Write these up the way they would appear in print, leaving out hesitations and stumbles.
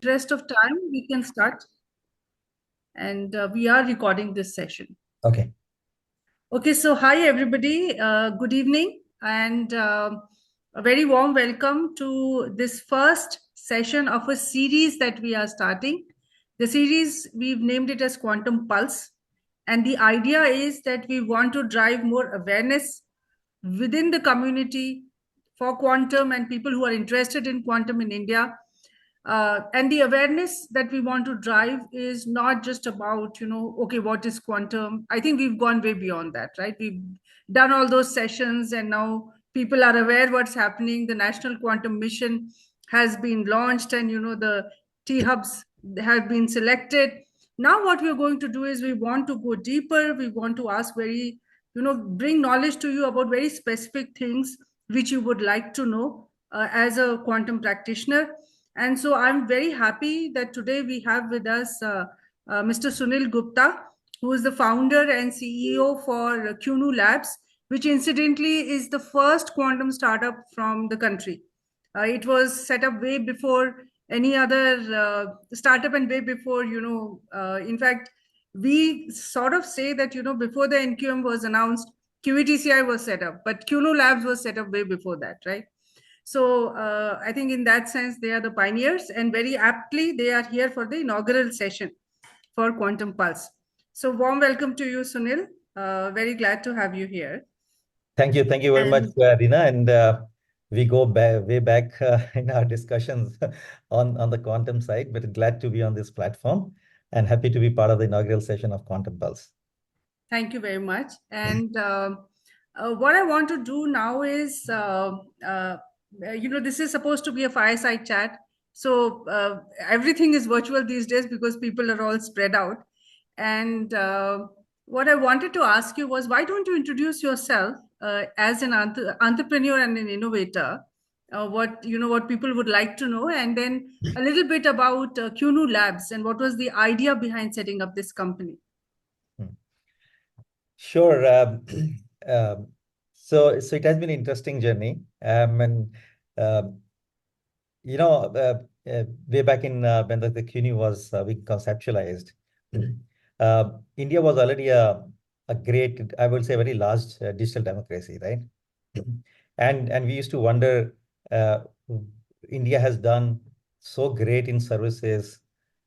Rest of time, we can start. And we are recording this session. Okay. Okay, so hi everybody. Good evening, and a very warm welcome to this first session of a series that we are starting. The series, we've named it as Quantum Pulse. And the idea is that we want to drive more awareness within the community for quantum and people who are interested in quantum in India. And the awareness that we want to drive is not just about, okay, what is quantum? I think we've gone way beyond that, right? We've done all those sessions, and now people are aware what's happening. The National Quantum Mission has been launched, and the T hubs have been selected. Now, what we're going to do is we want to go deeper. We want to ask bring knowledge to you about very specific things which you would like to know as a quantum practitioner. And so I'm very happy that today we have with us Mr. Sunil Gupta, who is the founder and CEO for QNU Labs, which incidentally is the first quantum startup from the country. It was set up way before any other startup, and way before, in fact, we sort of say that, before the NQM was announced, QETCI was set up, but QNU Labs was set up way before that, right? So I think in that sense, they are the pioneers, and very aptly, they are here for the inaugural session for Quantum Pulse. So warm welcome to you, Sunil. Very glad to have you here. Thank you. Thank you very much, And Rina. And we go way back in our discussions on the quantum side, but glad to be on this platform and happy to be part of the inaugural session of Quantum Pulse. thank you very much. And what I want to do now is, this is supposed to be a fireside chat. So everything is virtual these days because people are all spread out. And what I wanted to ask you was, why don't you introduce yourself as an entrepreneur and an innovator? What people would like to know, and then a little bit about QNU Labs and what was the idea behind setting up this company. Hmm. Sure. So it has been an interesting journey. And um, way back in when the CUNY was being conceptualized, India was already a great, I would say, very large digital democracy, right? And we used to wonder, uh, India has done so great in services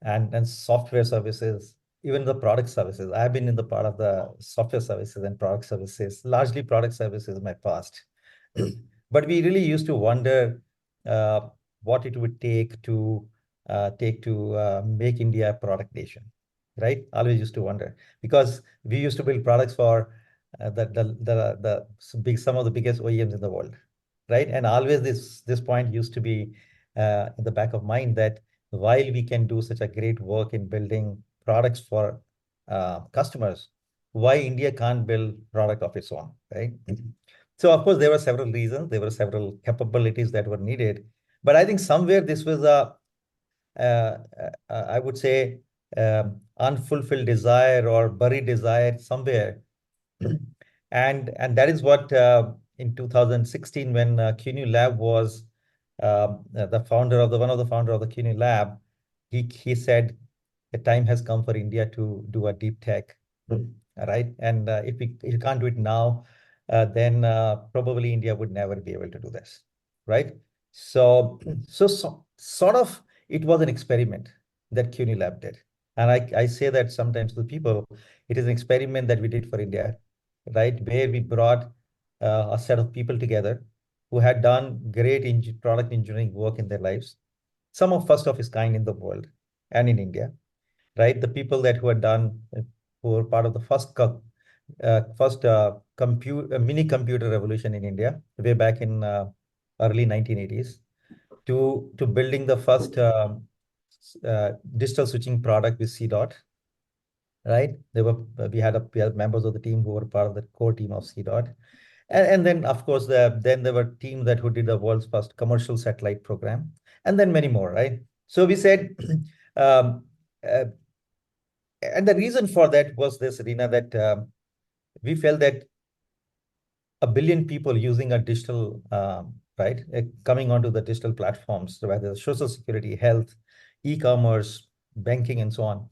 and software services, even the product services. I've been in the part of the software services and product services, largely product services in my past. But we really used to wonder uh, what it would take to make India a product nation, right? Always used to wonder because we used to build products for some of the biggest OEMs in the world, right? And always this point used to be in the back of mind that while we can do such a great work in building products for customers, why India can't build product of its own, right? So of course there were several reasons, there were several capabilities that were needed, but I think somewhere this was I would say, unfulfilled desire or buried desire somewhere. And that is what in 2016 when CUNY Lab was the founder of the one of the founder of the CUNY Lab, he said the time has come for India to do a deep tech, right? And if we can't do it now, then probably India would never be able to do this, right? So sort of it was an experiment that CUNY Lab did. And I say that sometimes to people, it is an experiment that we did for India, right? Where we brought a set of people together who had done great product engineering work in their lives, some of first of its kind in the world and in India, right? The people that who had done, who were part of the first mini computer revolution in India way back in early 1980s to building the first digital switching product with C dot, right? We had members of the team who were part of the core team of C dot. And then, of course, then there were teams that who did the world's first commercial satellite program, and then many more, right? So we said, um, uh, and the reason for that was this, Rina, that we felt that a billion people using a digital, right, coming onto the digital platforms, whether it's social security, health, e-commerce, banking, and so on.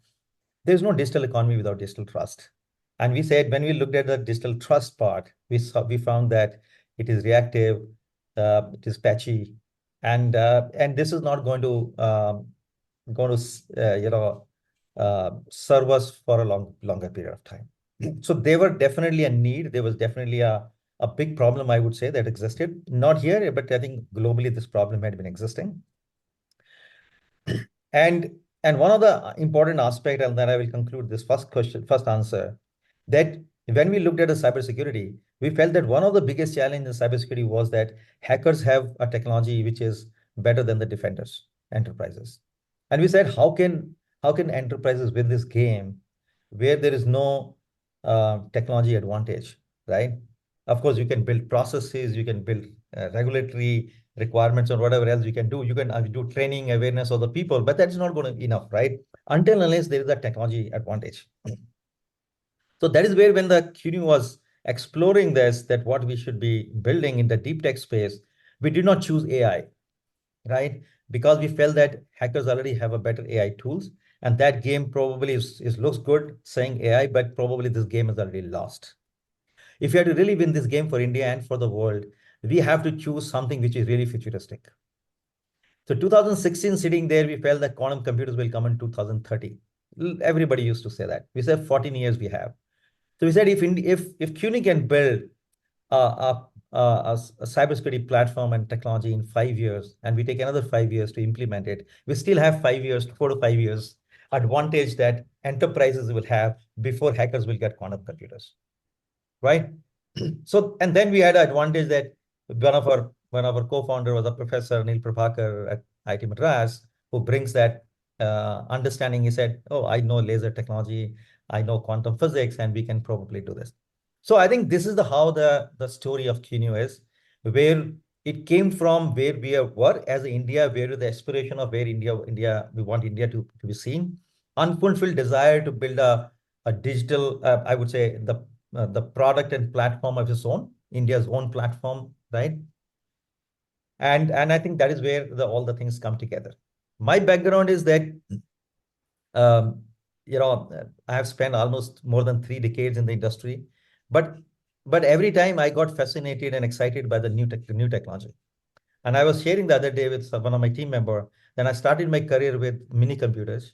There's no digital economy without digital trust. And we said when we looked at the digital trust part, we found that it is reactive, it is patchy, and this is not going to serve us for a longer period of time. So they were definitely a need. There was definitely a big problem, I would say, that existed. Not here, but I think globally this problem had been existing. And one of the important aspect, and then I will conclude this first answer, that when we looked at the cybersecurity, we felt that one of the biggest challenges in cybersecurity was that hackers have a technology which is better than the defenders, enterprises. And we said, how can enterprises win this game where there is no technology advantage, right? Of course, you can build processes, you can build regulatory requirements or whatever else you can do. You can do training awareness of the people, but that's not going to be enough, right? Until unless there is a technology advantage. So that is where when the CUNY was exploring this, that what we should be building in the deep tech space, we did not choose AI, right? Because we felt that hackers already have a better AI tools. And that game probably looks good saying AI, but probably this game is already lost. If you have to really win this game for India and for the world, we have to choose something which is really futuristic. So 2016 sitting there, we felt that quantum computers will come in 2030. Everybody used to say that. We said 14 years we have. So we said if CUNY can build a cybersecurity platform and technology in 5 years, and we take another 5 years to implement it, we still have 5 years, 4 to 5 years advantage that enterprises will have before hackers will get quantum computers, right? So, and then we had an advantage that one of our co-founder was a professor, Neil Prabhakar at IIT Madras, who brings that understanding. He said, "Oh, I know laser technology, I know quantum physics, and we can probably do this." So I think this is how the story of QNU is, where it came from, where we were as India, where the aspiration of where India we want India to be seen, unfulfilled desire to build a digital, I would say the product and platform of its own, India's own platform, right? And I think that is where all the things come together. My background is that um, I have spent almost more than 3 decades in the industry, but every time I got fascinated and excited by the new technology. And I was sharing the other day with one of my team member. Then I started my career with mini computers,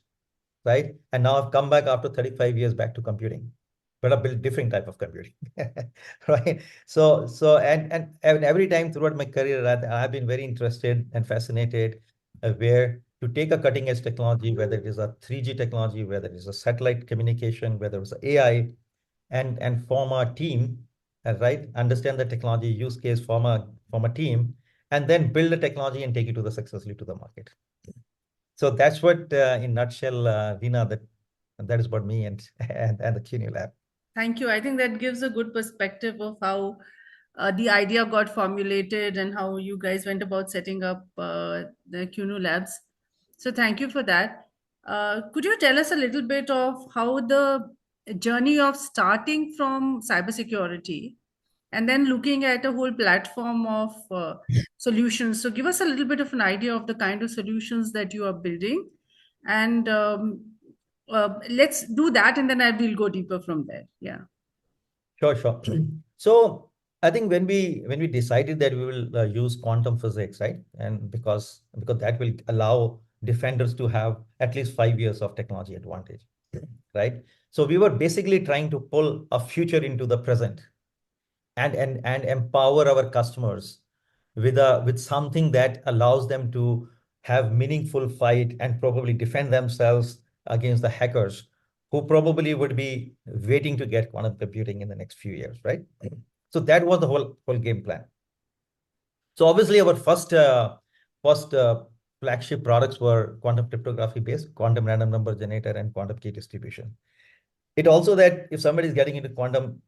right? And now I've come back after 35 years back to computing, but I built different type of computing, right? And every time throughout my career, I've been very interested and fascinated where to take a cutting edge technology, whether it is a 3G technology, whether it is a satellite communication, whether it's AI, and form a team, right? Understand the technology use case, form a team, and then build the technology and take it to the successfully to the market. So that's what, in nutshell, Veena, that is about me and and the CUNY lab. Thank you. I think that gives a good perspective of how the idea got formulated and how you guys went about setting up the QNU labs. So thank you for that. Could you tell us a little bit of how the journey of starting from cybersecurity and then looking at a whole platform of solutions? So give us a little bit of an idea of the kind of solutions that you are building, and let's do that, and then I will go deeper from there. Yeah. Sure, sure. So I think when we decided that we will use quantum physics, right? And because that will allow defenders to have at least 5 years of technology advantage, right? So we were basically trying to pull a future into the present and empower our customers with something that allows them to have meaningful fight and probably defend themselves against the hackers who probably would be waiting to get quantum computing in the next few years, right? So that was the whole game plan. So obviously our first flagship products were quantum cryptography based, quantum random number generator, and quantum key distribution. It also that if somebody is getting into quantum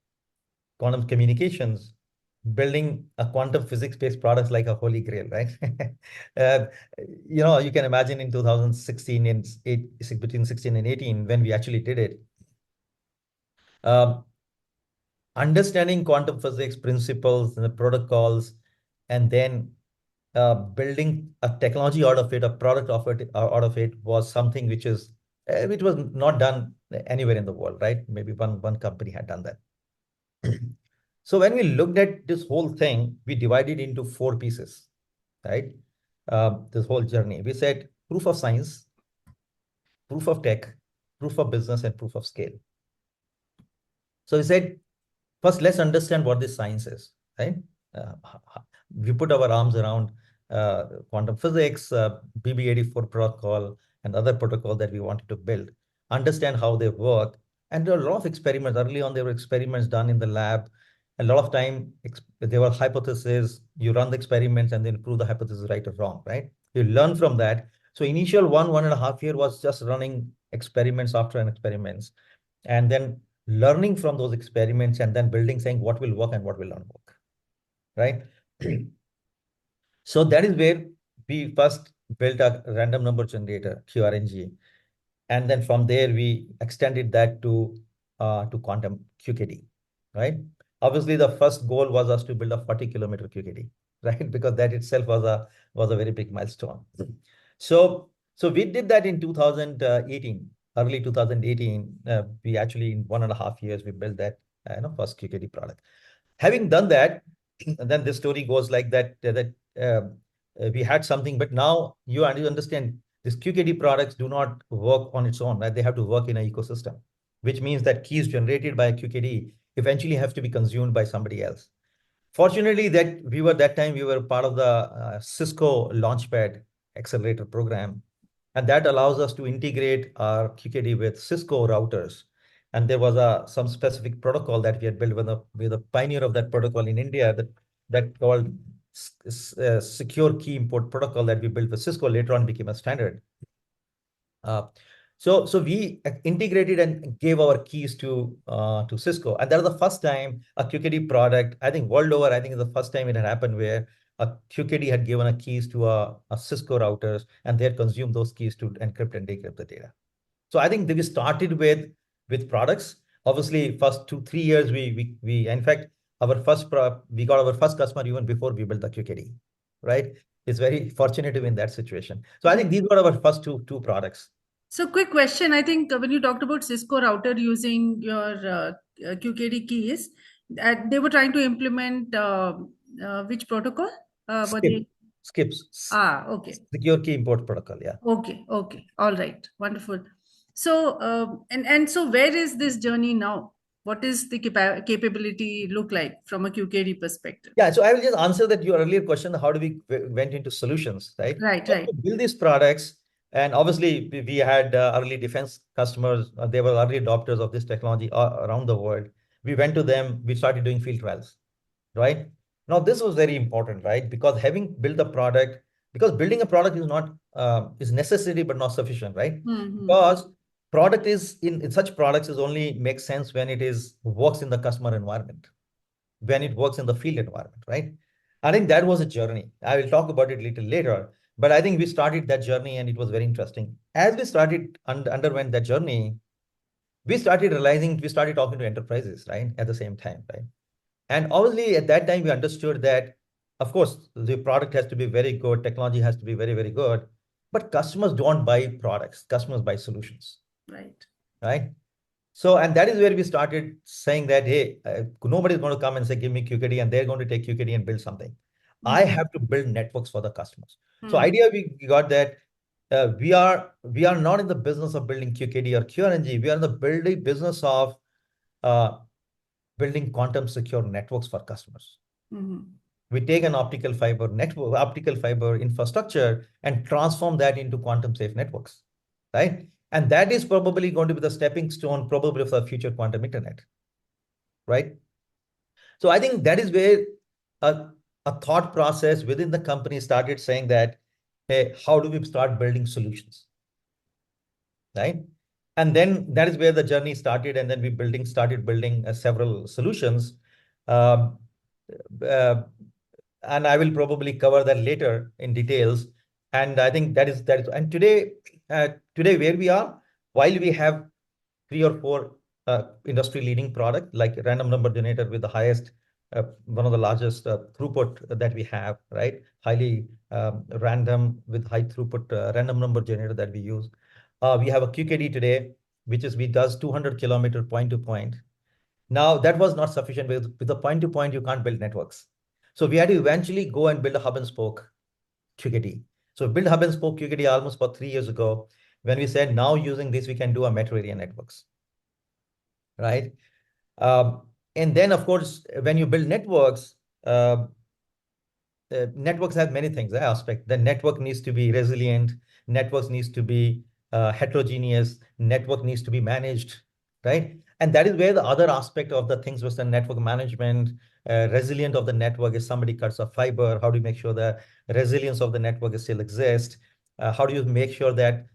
communications, building a quantum physics-based products like a holy grail, right? uh, you can imagine in 2016 and between 16 and 18 when we actually did it. Um, Understanding quantum physics principles and the protocols, and then building a technology out of it, a product of it, out of it was something which was not done anywhere in the world, right? Maybe one company had done that. So when we looked at this whole thing, we divided into four pieces, right? This whole journey. We said proof of science, proof of tech, proof of business, and proof of scale. So we said, first, let's understand what this science is, right? Uh, we put our arms around quantum physics, BB84 protocol, and other protocol that we wanted to build, understand how they work. And there are a lot of experiments. Early on, there were experiments done in the lab. A lot of time, there were hypotheses. You run the experiments and then prove the hypothesis right or wrong, right? You learn from that. So initial 1.5 year was just running experiments after an experiments. And then learning from those experiments and then building, saying what will work and what will not work, right? So that is where we first built a random number generator, QRNG. And then from there, we extended that to quantum QKD, right? Obviously, the first goal was us to build a 40-kilometer QKD, right? Because that itself was a very big milestone. So we did that in 2018, early 2018. We actually, in 1.5 years, we built that first QKD product. Having done that, then the story goes like that we had something, but now you understand these QKD products do not work on its own, right? They have to work in an ecosystem, which means that keys generated by a QKD eventually have to be consumed by somebody else. Fortunately, that time we were part of the Cisco Launchpad accelerator program, and that allows us to integrate our QKD with Cisco routers. And there was some specific protocol that we had built with the pioneer of that protocol in India that called secure key import protocol that we built with Cisco. Later on became a standard. So we integrated and gave our keys to Cisco, and that was the first time a QKD product, I think world over, I think it's the first time it had happened where a QKD had given a keys to a Cisco routers, and they had consumed those keys to encrypt and decrypt the data. So I think that we started with products. Obviously, first 2-3 years we in fact we got our first customer even before we built the QKD, right? It's very fortunate to be in that situation. So I think these were our first two products. So, quick question. I think when you talked about Cisco router using your QKD keys, they were trying to implement which protocol? Were Skip, they? skips, Okay. secure key import protocol. Yeah. Okay. All right. Wonderful. So, and so where is this journey now? What is the capability look like from a QKD perspective? Yeah. So I will just answer that your earlier question. How do we went into solutions, right? Right, When right. we build these products, and obviously we had early defense customers. They were early adopters of this technology around the world. We went to them. We started doing field trials, right? Now this was very important, right? Because having built a product, because building a product is not is necessary but not sufficient, right? Mm-hmm. Because product is in such products is only makes sense when it is works in the customer environment, when it works in the field environment, right? I think that was a journey. I will talk about it a little later, but I think we started that journey and it was very interesting. As we started underwent that journey, we started realizing, we started talking to enterprises, right? At the same time, right? And obviously at that time we understood that, of course, the product has to be very good, technology has to be very, very good, but customers don't buy products, customers buy solutions, Right. right? So, and that is where we started saying that, hey, nobody's going to come and say, give me QKD, and they're going to take QKD and build something. I Mm-hmm. have to build networks for the customers. So Mm-hmm. idea we got that we are not in the business of building QKD or QRNG. We are in the building business of uh, building quantum secure networks for customers. Mm-hmm. We take an optical fiber network, optical fiber infrastructure, and transform that into quantum safe networks, right? And that is probably going to be the stepping stone, probably for the future quantum internet, right? So I think that is where a, a thought process within the company started saying that, hey, how do we start building solutions, right? And then that is where the journey started, and then we started building several solutions. Um, uh, and I will probably cover that later in details. And I think and today where we are, while we have 3 or 4 industry leading product like random number generator with the highest one of the largest throughput that we have, right? Highly random with high throughput random number generator that we use. We have a QKD today, which is we does 200 kilometer point to point. Now that was not sufficient with the point to point. You can't build networks, so we had to eventually go and build a hub and spoke QKD. So build hub and spoke QKD almost about 3 years ago, when we said now using this we can do a metro area networks, right? Um, and then of course when you build networks, uh, networks have many things, aspect. The network needs to be resilient, networks needs to be heterogeneous, network needs to be managed, right? And that is where the other aspect of the things was the network management. Resilient of the network, is somebody cuts a fiber, how do you make sure the resilience of the network is still exists? How do you make sure that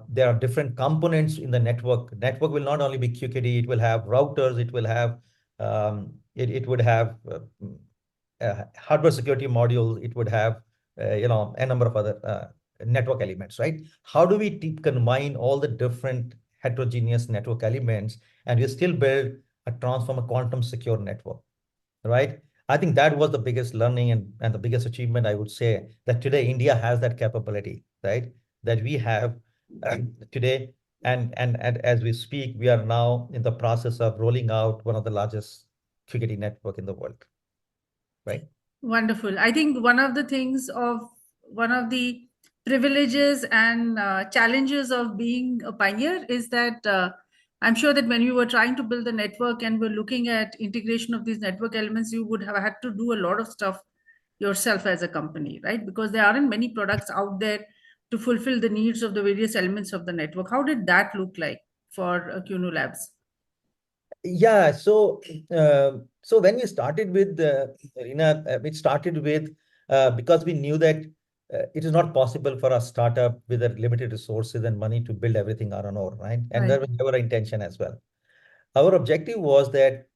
there are different components in the network will not only be QKD, it will have routers, it will have it would have hardware security modules, it would have a number of other network elements, right? How do we combine all the different heterogeneous network elements and we still build a transform a quantum secure network, right? I think that was the biggest learning and the biggest achievement, I would say, that today India has that capability, right? That we have today. And as we speak, we are now in the process of rolling out one of the largest security network in the world, right? Wonderful. I think one of the privileges and challenges of being a pioneer is that I'm sure that when you were trying to build the network and were looking at integration of these network elements, you would have had to do a lot of stuff yourself as a company, right? Because there aren't many products out there to fulfill the needs of the various elements of the network. How did that look like for QNU Labs? Yeah, so when we started with Rina, it started with because we knew that it is not possible for a startup with a limited resources and money to build everything on our own, right? And Right. that was our intention as well. Our objective was that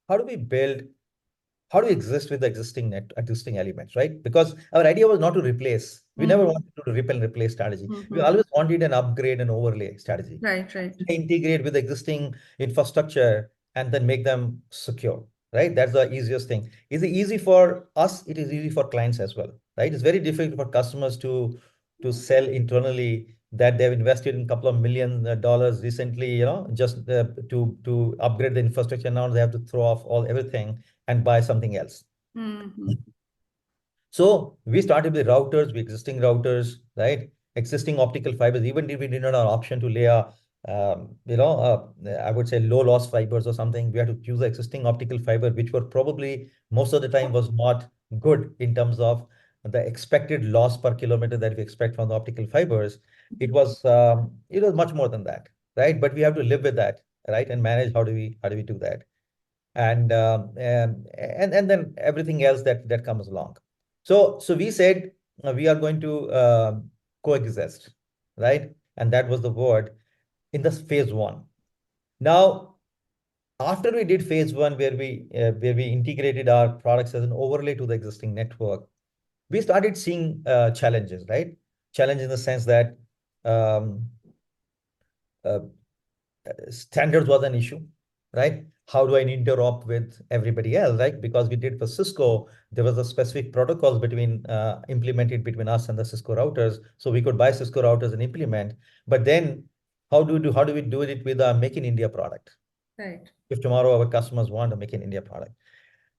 how do we build how do we exist with the existing elements, right? Because our idea was not to replace. We never Mm-hmm. wanted to rip and replace strategy. We Mm-hmm. always wanted an upgrade and overlay strategy. Right, right. Integrate with existing infrastructure and then make them secure, right? That's the easiest thing. Is it easy for us? It is easy for clients as well, right? It's very difficult for customers to sell internally that they've invested in a couple of million dollars recently, just to upgrade the infrastructure. Now they have to throw off all everything and buy something else. Mm-hmm. So we started with routers, with existing routers, right? Existing optical fibers, even if we did not have an option to lay a, I would say low loss fibers or something, we had to use the existing optical fiber, which were probably most of the time was not good in terms of the expected loss per kilometer that we expect from the optical fibers. It was much more than that, right? But we have to live with that, right? And manage how do we do that? And then everything else that comes along. So we said we are going to coexist, right? And that was the word in the phase one. Now, after we did phase one, where we integrated our products as an overlay to the existing network, we started seeing challenges, right? Challenge in the sense that um, uh, standards was an issue, right? How do I interop with everybody else, right? Because we did for Cisco, there was a specific protocols implemented between us and the Cisco routers, so we could buy Cisco routers and implement. But then, how do we do it with a Make in India product? Right. If tomorrow our customers want a Make in India product,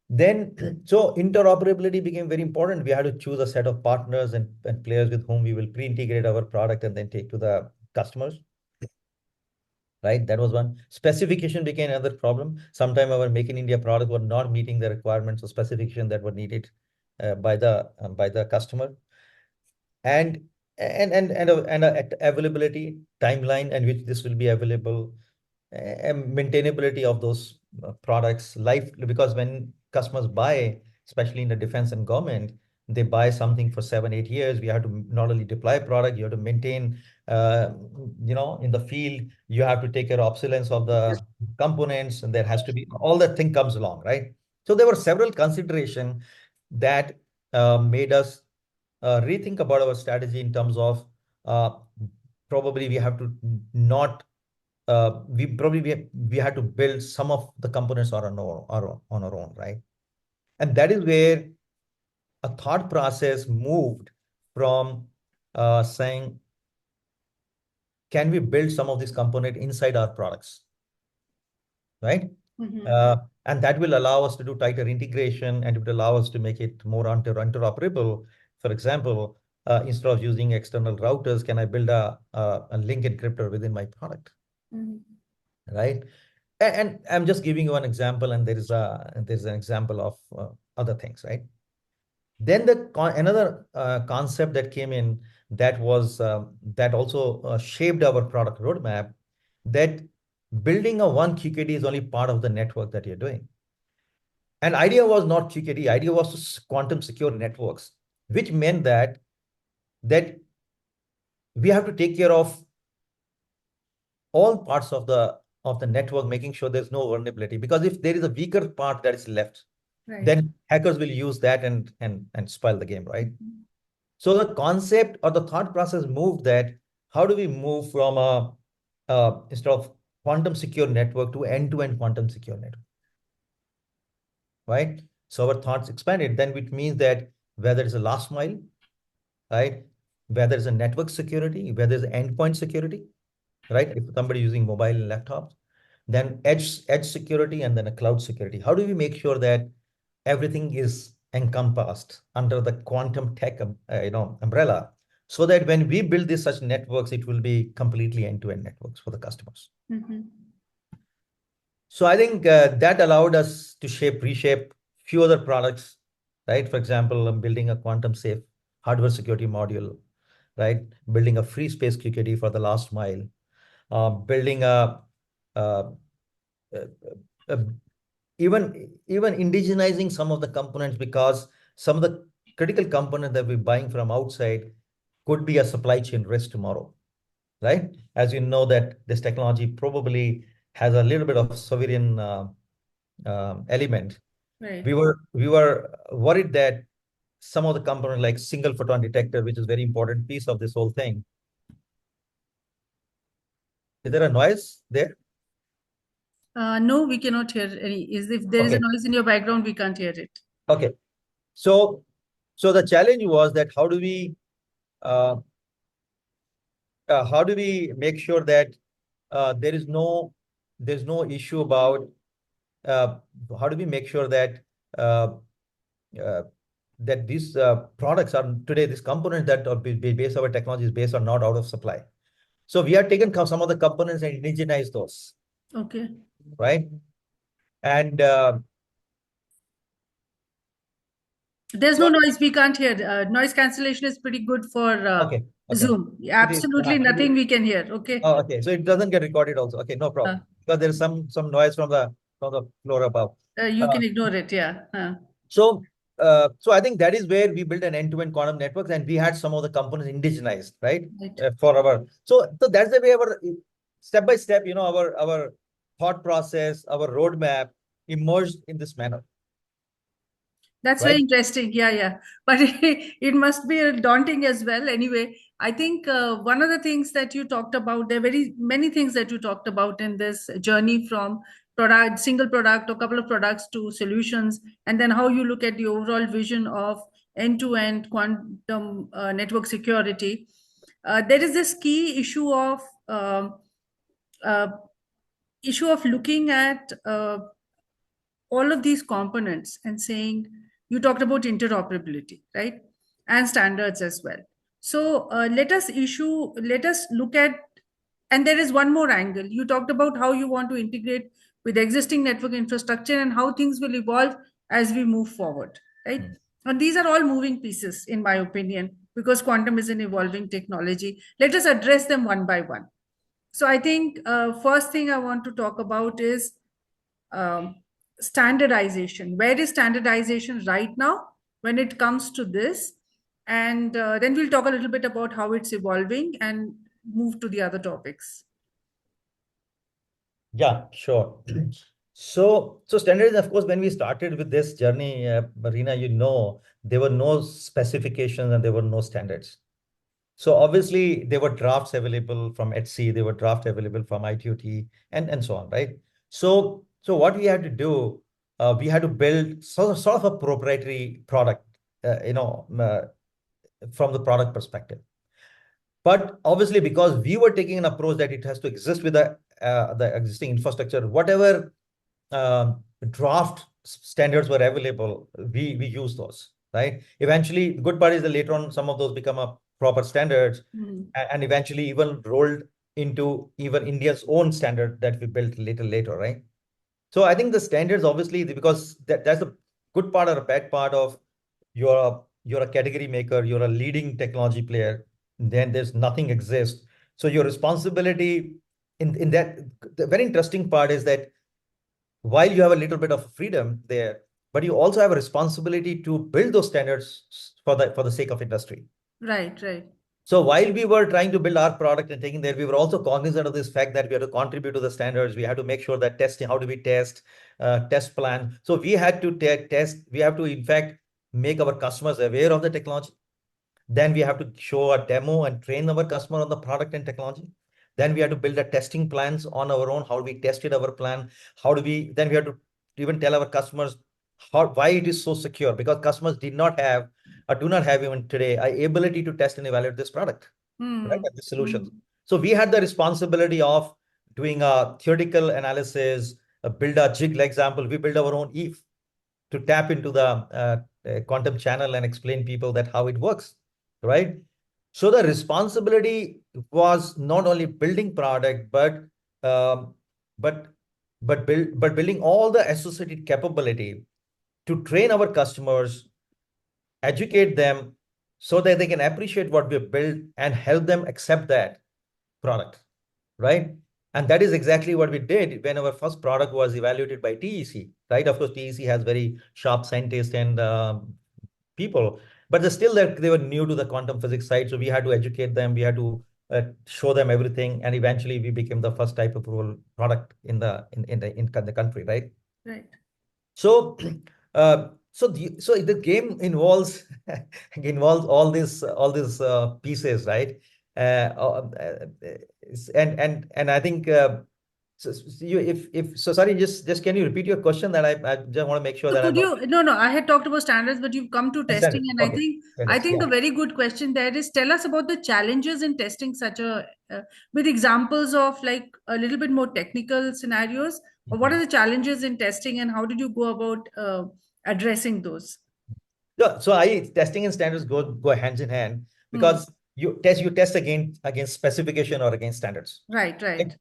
then so interoperability became very important. We had to choose a set of partners and players with whom we will pre-integrate our product and then take to the customers, right? That was one. Specification became another problem. Sometime our Make in India product were not meeting the requirements or specification that were needed by the customer, and and availability timeline and which this will be available, and maintainability of those products life, because when customers buy, especially in the defense and government, they buy something for 7 8 years. We have to not only deploy product, you have to maintain, uh, in the field, you have to take care of obsolescence of the components, and there has to be all that thing comes along, right? So there were several consideration that made us rethink about our strategy in terms of uh, probably we have to not we probably we had to build some of the components on our own, right? And that is where a thought process moved from saying, can we build some of this component inside our products, right? Mm-hmm. Uh, and that will allow us to do tighter integration, and it will allow us to make it more interoperable. For example, instead of using external routers, can I build a link encryptor within my product, Mm-hmm. right? And I'm just giving you an example, and there's an example of other things, right? Then another concept that came in that was that also shaped our product roadmap, that building a one QKD is only part of the network that you're doing. And idea was not QKD, idea was to quantum secure networks, which meant that we have to take care of all parts of the network, making sure there's no vulnerability. Because if there is a weaker part that is left, Right. then hackers will use that and spoil the game, right? Mhm. So the concept or the thought process moved that how do we move from a instead of quantum secure network to end-to-end quantum secure network, right? So our thoughts expanded. Then which means that whether it's a last mile, right? Whether it's a network security, whether it's endpoint security, right? If somebody using mobile and laptops, then edge security, and then a cloud security. How do we make sure that everything is encompassed under the quantum tech umbrella, so that when we build these such networks, it will be completely end-to-end networks for the customers. Mm-hmm. So I think that allowed us to reshape few other products, right? For example, I'm building a quantum safe hardware security module, right? Building a free space QKD for the last mile, building uh, uh, uh, even indigenizing some of the components, because some of the critical components that we're buying from outside could be a supply chain risk tomorrow, right? As you know that this technology probably has a little bit of sovereign element. Right. We were worried that some of the components like single photon detector, which is very important piece of this whole thing. Is there a noise there? No, we cannot hear any. Is if there is a Okay, noise in your background, we can't hear it. okay. So so the challenge was that uh, how do we make sure that there's no issue about uh, how do we make sure that uh, uh, that these products are today, these components that are based, our technology is based, are not out of supply. So we have taken some of the components and indigenized those, Okay. right? And There's no so noise. We can't hear. Noise cancellation is pretty good for okay, okay. Zoom. It is Absolutely nothing we can hear. Okay. oh, okay. So it doesn't get recorded also. Okay, no Uh, problem. Because there is some noise from the floor above. you Uh, can ignore it. Yeah. so I think that is where we built an end-to-end quantum networks, and we had some of the components indigenized, right? Right. For our so that's the way our step by step, our thought process, our roadmap emerged in this manner, That's very right? interesting. Yeah, yeah. But it must be daunting as well. Anyway, I think one of the things that you talked about, there are very many things that you talked about in this journey from product, single product or couple of products to solutions, and then how you look at the overall vision of end-to-end quantum network security. There is this key um, uh, issue of looking at all of these components and saying you talked about interoperability, right, and standards as well. So let us look at, and there is one more angle. You talked about how you want to integrate with existing network infrastructure and how things will evolve as we move forward, right? Mm. And these are all moving pieces in my opinion, because quantum is an evolving technology. Let us address them one by one. So I think first thing I want to talk about is um, standardization. Where is standardization right now when it comes to this? And then we'll talk a little bit about how it's evolving and move to the other topics. Yeah, sure. So standards, of course, when we started with this journey, Marina, there were no specifications and there were no standards. So obviously there were drafts available from QETCI, there were drafts available from ITOT, and so on, right? So what we had to do we had to build sort of a proprietary product, from the product perspective. But obviously, because we were taking an approach that it has to exist with the existing infrastructure, whatever draft standards were available, we use those, right? Eventually, the good part is that later on, some of those become a proper standards, and eventually even rolled into even India's own standard that we built later, right? So I think the standards, obviously, because that's a good part or a bad part of you're a category maker, you're a leading technology player, then there's nothing exists. So your responsibility in that, the very interesting part is that while you have a little bit of freedom there, but you also have a responsibility to build those standards for the sake of industry. Right, right. So while we were trying to build our product and taking there, we were also cognizant of this fact that we had to contribute to the standards. We had to make sure that testing, how do we test plan. So we had to test, we have to in fact make our customers aware of the technology. Then we have to show a demo and train our customer on the product and technology. Then we have to build a testing plans on our own. How do we tested our plan? Then we have to even tell our customers why it is so secure, because customers did not have or do not have even today a ability to test and evaluate this product, right? And the solutions. So we had the responsibility of doing a theoretical analysis, build a jig example. We build our own EVE to tap into the quantum channel and explain people that how it works, right? So the responsibility was not only building product, um, but but building all the associated capability to train our customers, educate them so that they can appreciate what we have built and help them accept that product, right? And that is exactly what we did when our first product was evaluated by TEC, right? Of course, TEC has very sharp scientists and people, but they were new to the quantum physics side. So we had to educate them. We had to show them everything. And eventually we became the first type approval product in the country, right? Right. So, so the game involves involves all these pieces, right? And I think so you if so sorry, just can you repeat your question, that I just want to make sure So that I'm could not you, no, no, I had talked about standards, but you've come to testing, understanding. and I Okay, think I goodness, think yeah. a very good question there is, tell us about the challenges in testing such a with examples of like a little bit more technical scenarios, or what are Mhm. the challenges in testing and how did you go about addressing those? Yeah, so I testing and standards go hands in hand, Hmm. because you test against specification or against standards. Right, Right? right.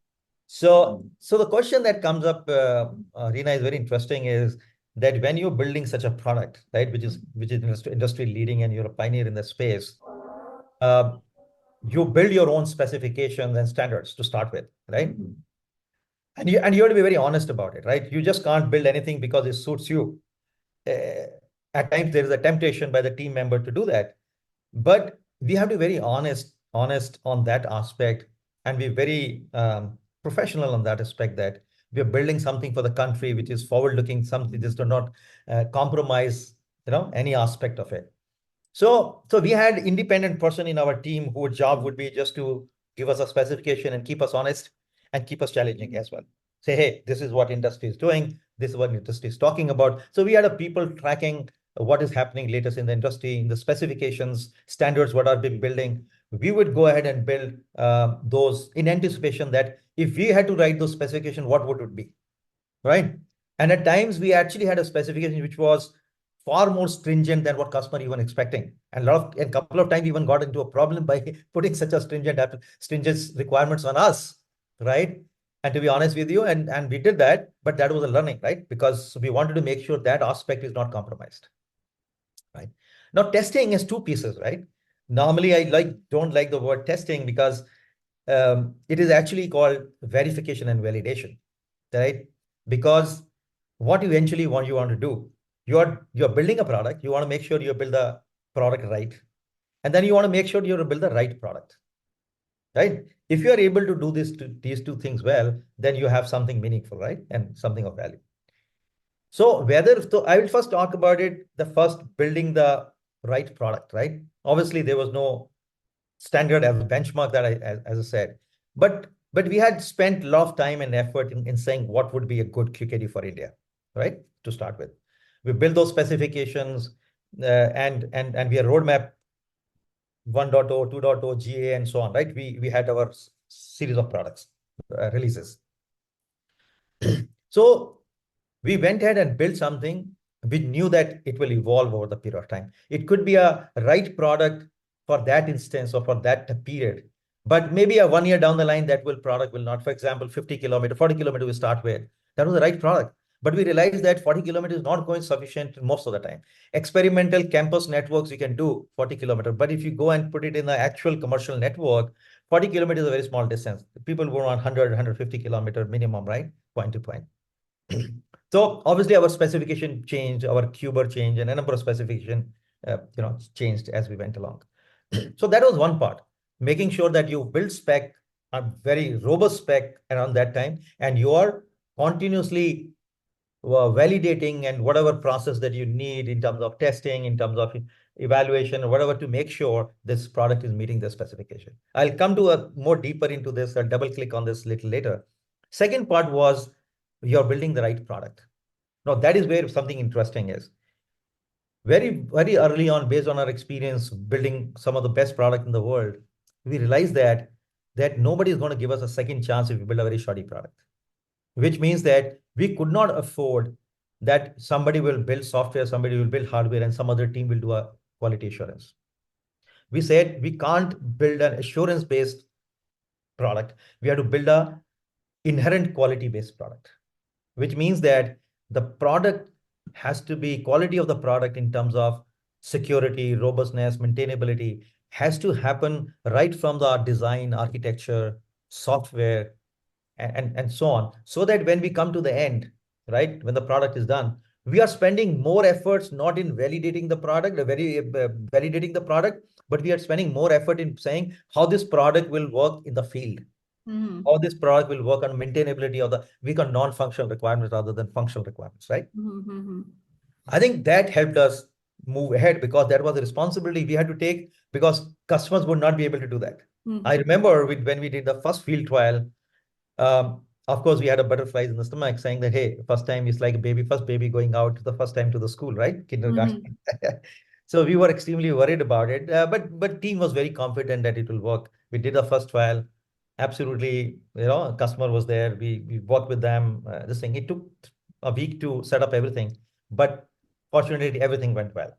So the question that comes up, Reena, is very interesting, is that when you're building such a product, right, which is industry leading and you're a pioneer in the space, uh, you build your own specifications and standards to start with, right? And you have to be very honest about it, right? You just can't build anything because it suits you. Uh, at times there is a temptation by the team member to do that, but we have to be very honest on that aspect, and be very professional on that aspect, that we are building something for the country which is forward looking, something just to not compromise any aspect of it. So we had independent person in our team whose job would be just to give us a specification and keep us honest and keep us challenging as well. Say, hey, this is what industry is doing. This is what industry is talking about. So we had a people tracking what is happening latest in the industry, in the specifications, standards, what are being building. We would go ahead and build those in anticipation that if we had to write those specifications, what would it be? Right? And at times we actually had a specification which was far more stringent than what customer even expecting. And a couple of times we even got into a problem by putting such a stringent requirements on us, right? And to be honest with you, and we did that, but that was a learning, right? Because we wanted to make sure that aspect is not compromised, right? Now testing is two pieces, right? Normally I don't like the word testing, because it is actually called verification and validation, right? Because what eventually what you want to do, you're building a product, you want to make sure you build the product right, and then you want to make sure you build the right product, right? If you are able to do these two things well, then you have something meaningful, right, and something of value. So I will first talk about it, the first building the right product, right? Obviously there was no standard as a benchmark, that as I said, but we had spent a lot of time and effort in saying what would be a good QKD for India. right? To start with. We build those specifications and we are roadmap 1.0, 2.0, GA, and so on, right? We had our series of products releases. So we went ahead and built something. We knew that it will evolve over the period of time. It could be a right product for that instance or for that period. But maybe a 1 year down the line, that will product will not. For example, 50 kilometer, 40 kilometer we start with. That was the right product. But we realized that 40 kilometers is not going sufficient most of the time. Experimental campus networks, you can do 40 kilometer. But if you go and put it in the actual commercial network, 40 kilometers is a very small distance. People will want 100, 150 kilometer minimum, right? Point to point. So obviously our specification changed, our Cuber changed, and a number of specification, changed as we went along. So that was one part, making sure that you build spec, a very robust spec around that time, and you are continuously validating and whatever process that you need in terms of testing, in terms of evaluation, or whatever to make sure this product is meeting the specification. I'll come to a more deeper into this. I'll double click on this a little later. Second part was you're building the right product. Now that is where something interesting is. Very early on, based on our experience building some of the best product in the world, we realized that nobody is going to give us a second chance if we build a very shoddy product, which means that we could not afford that somebody will build software, somebody will build hardware, and some other team will do a quality assurance. We said we can't build an assurance-based product. We have to build a inherent quality-based product, which means that the product has to be quality of the product in terms of security, robustness, maintainability has to happen right from the design, architecture, software, and so on. So that when we come to the end, right, when the product is done, we are spending more efforts not in validating the product, validating the product, but we are spending more effort in saying how this product will work in the field. Mm-hmm. How this product will work on maintainability of the weak on non-functional requirements rather than functional requirements, right? Mm-hmm. I think that helped us move ahead because that was a responsibility we had to take because customers would not be able to do that. Mm-hmm. I remember when we did the first field trial, of course, we had a butterflies in the stomach saying that, hey, first time is like a baby, first baby going out the first time to the school, right? Kindergarten. Mm-hmm. So we were extremely worried about it, but team was very confident that it will work. We did the first trial. Absolutely, customer was there. We worked with them. This thing, it took a week to set up everything, but fortunately, everything went well.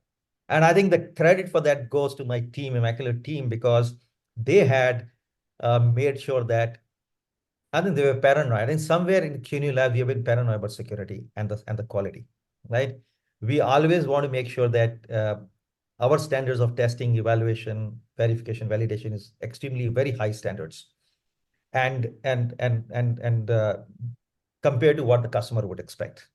And I think the credit for that goes to my team, Immaculate team, because they had made sure that I think they were paranoid. I think somewhere in QNU lab, we have been paranoid about security and the quality, right? We always want to make sure that our standards of testing, evaluation, verification, validation is extremely very high standards, and compared to what the customer would expect,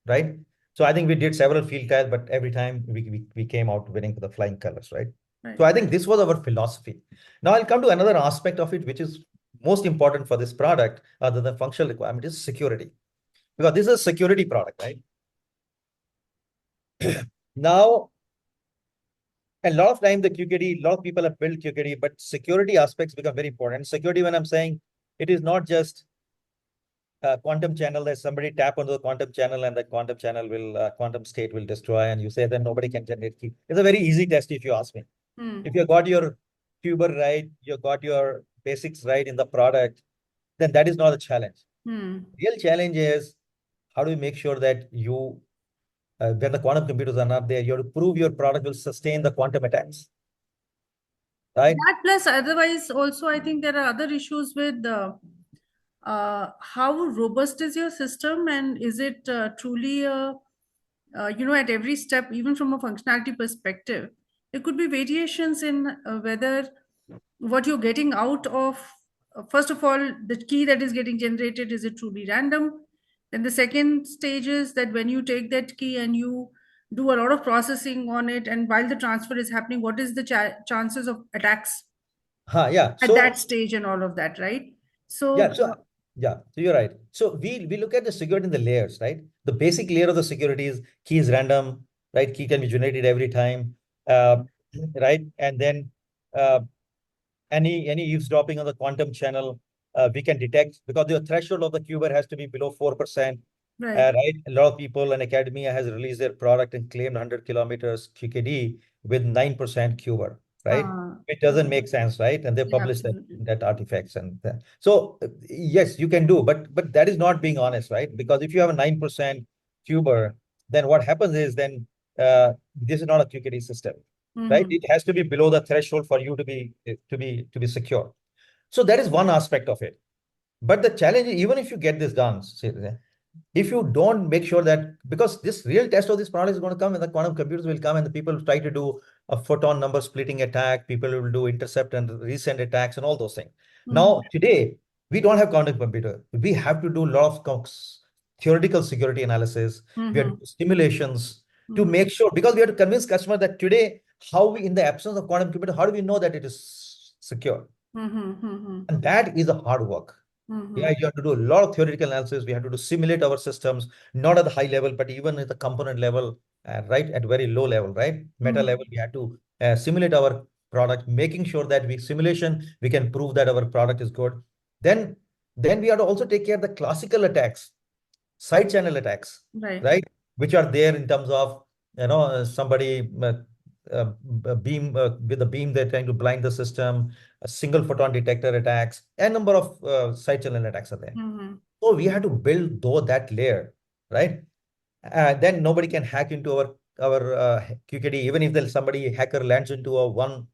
right? So I think we did several field trials, but every time we came out winning with the flying colors, right? Right. So I think this was our philosophy. Now I'll come to another aspect of it, which is most important for this product, other than functional requirement, is security. Because this is a security product, right? Now, a lot of time the QKD, a lot of people have built QKD, but security aspects become very important. Security, when I'm saying, it is not just quantum channel that somebody tap onto the quantum channel and the quantum channel will quantum state will destroy and you say then nobody can generate key. It's a very easy test if you ask me. If you got your Cuber right, you got your basics right in the product, then that is not a challenge. Real challenge is how do you make sure that you when the quantum computers are not there, you have to prove your product will sustain the quantum attacks, right? That plus otherwise also I think there are other issues with how robust is your system and is it truly at every step, even from a functionality perspective, there could be variations in whether what you're getting out of first of all the key that is getting generated, is it truly random? Then the second stage is that when you take that key and you do a lot of processing on it, and while the transfer is happening, what is the chances of attacks Yeah. at So that stage and all of that, right? yeah, So so yeah, so you're right. So we look at the security in the layers, right? The basic layer of the security is key is random, right? Key can be generated every time, uh, right? And then uh, any eavesdropping on the quantum channel, we can detect because the threshold of the QBER has to be below 4%. Right. right? A lot of people and academia has released their product and claimed 100 kilometers QKD with 9% QVR, right? It doesn't make sense, right? And they Yeah, publish absolutely. that artifacts and that. So yes, you can do, but that is not being honest, right? Because if you have a 9% QVR, then what happens is then this is not a QKD system, right? Mm-hmm. It has to be below the threshold for you to be secure. So that is one aspect of it. But the challenge, even if you get this done, if you don't make sure that, because this real test of this product is going to come and the quantum computers will come and the people try to do a photon number splitting attack, people will do intercept and resend attacks and all those things. Mm-hmm. Now, today, we don't have quantum computer. We have to do a lot of theoretical security analysis. We have to Mm-hmm. do simulations to Mm-hmm. make sure, because we have to convince customer that today, how we, in the absence of quantum computer, how do we know that it is secure? Mm-hmm. Mm-hmm. And that is a hard work. Mm-hmm. Yeah, you have to do a lot of theoretical analysis. We have to do simulate our systems, not at the high level, but even at the component level, right, at very low level, right? Meta Mm-hmm. level, we have to simulate our product, making sure that we simulation, we can prove that our product is good. Then, then we have to also take care of the classical attacks, side channel attacks, Right. right? Which are there in terms of, somebody beam with a beam, they're trying to blind the system, a single photon detector attacks, a number of side channel attacks are there. Mm-hmm. So we had to build though that layer, right? Then nobody can hack into our QKD. Even if there's somebody hacker lands into a one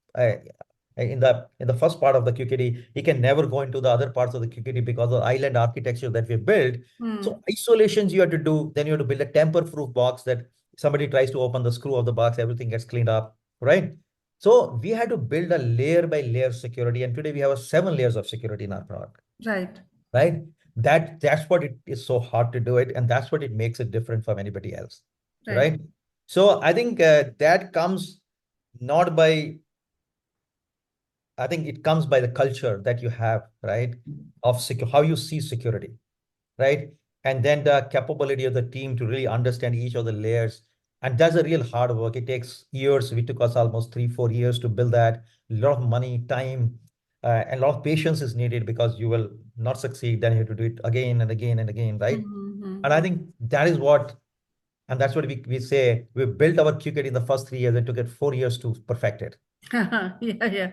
in the first part of the QKD, he can never go into the other parts of the QKD because of the island architecture that we built. Mm. So isolations you have to do. Then you have to build a tamper-proof box that somebody tries to open the screw of the box, everything gets cleaned up, right? So we had to build a layer by layer security, and today we have 7 layers of security in our product, Right. right? That's what it is so hard to do it, and that's what it makes it different from anybody else, Right. right? So I think that comes not by, I think it comes by the culture that you have, right? Of secure, how you see security, right? And then the capability of the team to really understand each of the layers. And that's a real hard work. It takes years. We took us almost 3, 4 years to build that. A lot of money, time, and a lot of patience is needed, because you will not succeed. Then you have to do it again and again and again, right? Mm-hmm. And I think that is what, and that's what we say, we built our QKD in the first 3 years. It took it 4 years to perfect it. Yeah, yeah.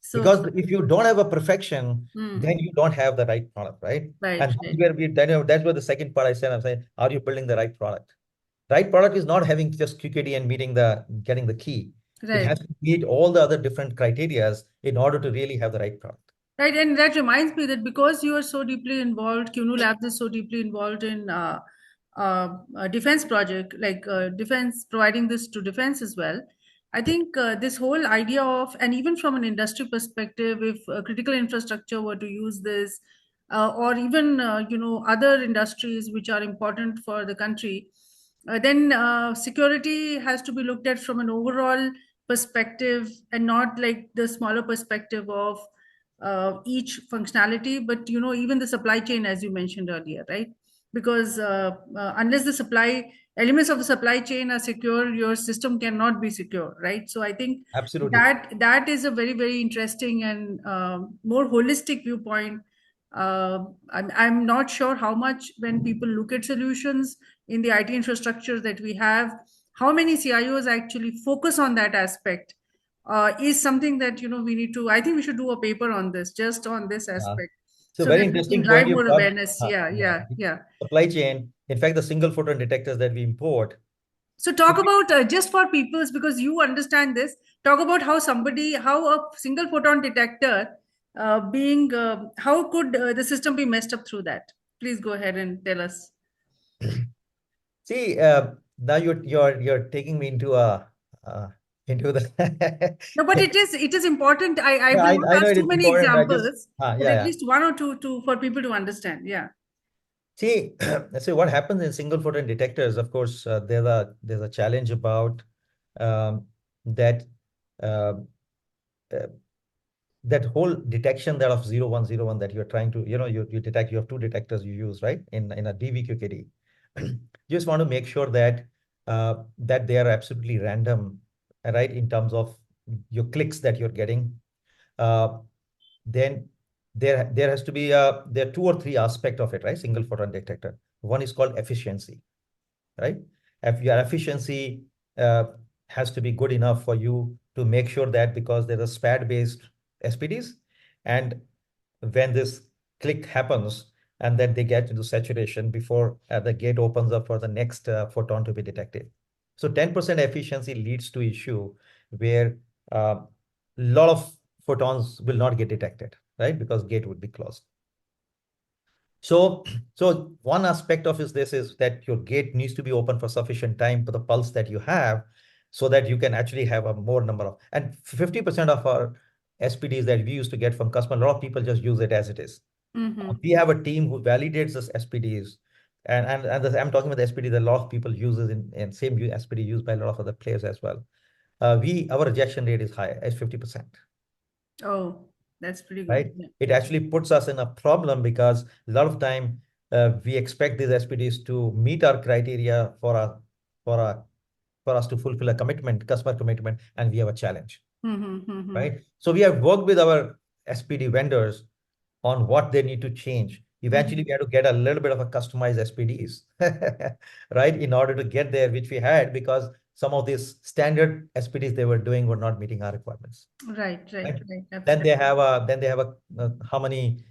So, Because if you don't have a perfection, mm, then you don't have the right product, right? right, And that's right, where that's where the second part I said, I'm saying, are you building the right product? Right product is not having just QKD and getting the key. It right. has to meet all the other different criterias in order to really have the right product. Right, and that reminds me that because you are so deeply involved, CUNU Labs is so deeply involved in defense project, like defense, providing this to defense as well. I think this whole idea of, and even from an industry perspective, if critical infrastructure were to use this, or even other industries which are important for the country, then security has to be looked at from an overall perspective and not like the smaller perspective of each functionality, but even the supply chain, as you mentioned earlier, right? Because unless the supply elements of the supply chain are secure, your system cannot be secure, right? So I think Absolutely. that is a very, very interesting and more holistic viewpoint. I'm not sure how much, when people look at solutions in the IT infrastructure that we have, how many CIOs actually focus on that aspect, is something that we need to, I think we should do a paper on this, just on this Uh, aspect, so so very that we can interesting point drive you more brought. awareness. Yeah, Yeah, yeah, yeah. supply chain. In fact, the single photon detectors that we import. So talk about, just for people's, because you understand this, talk about how a single photon detector being how could the system be messed up through that. Please go ahead and tell us. See, now you're taking me into uh, into the. No, but it is important. I Yeah, will I not know ask it too is many important. I just, examples, but yeah, at yeah. least one or two to for people to understand. Yeah. See, so what happens in single photon detectors? Of course, there's a challenge about um, that uh, uh, that whole detection that of 0101 that you're trying to, you detect. You have two detectors you use, right? In a DVQKD, you just want to make sure that they are absolutely random, right? In terms of your clicks that you're getting. Uh, then there has to be there are two or three aspects of it, right? Single photon detector. One is called efficiency, right? If your efficiency uh, has to be good enough for you to make sure that, because there are SPAD-based SPDs, and when this click happens, and then they get into saturation before the gate opens up for the next photon to be detected. So 10% efficiency leads to issue where a lot of photons will not get detected, right? Because gate would be closed. So, so one aspect of this is that your gate needs to be open for sufficient time for the pulse that you have, so that you can actually have a more number of, and 50% of our SPDs that we used to get from customer, a lot of people just use it as it is. Mm-hmm. We have a team who validates this SPDs, I'm talking about the SPD that a lot of people uses in same SPD used by a lot of other players as well. Our rejection rate is high, as 50%. Oh, that's pretty good. Right? Yeah. It actually puts us in a problem, because a lot of time we expect these SPDs to meet our criteria for a for us to fulfill a commitment, customer commitment, and we have a challenge, Mm-hmm. Mm-hmm. right? So we have worked with our SPD vendors on what they need to change. Eventually, Mm-hmm. we had to get a little bit of a customized SPDs, right, in order to get there, which we had, because some of these standard SPDs they were doing were not meeting our requirements. Right, right, Right. right. Then they Absolutely. have a how many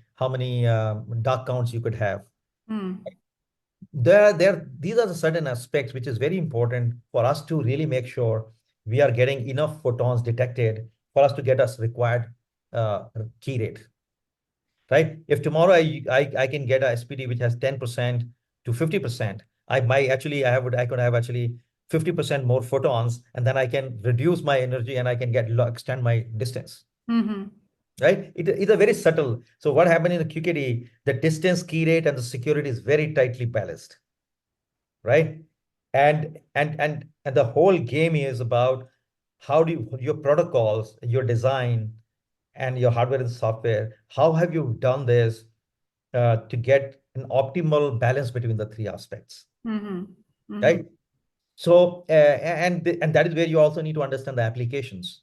dark counts you could have. Mm. These are the certain aspects which is very important for us to really make sure we are getting enough photons detected for us to get us required uh, key rate. Right? If tomorrow I can get a SPD which has 10% to 50%, I could have actually 50% more photons, and then I can reduce my energy and I can extend my distance. Mm-hmm. Right? It's a very subtle. So what happened in the QKD, the distance, key rate, and the security is very tightly balanced, right? And the whole game is about how do your protocols, your design, and your hardware and software, how have you done this to get an optimal balance between the three aspects, Mm-hmm. Mm-hmm. right? So, and that is where you also need to understand the applications,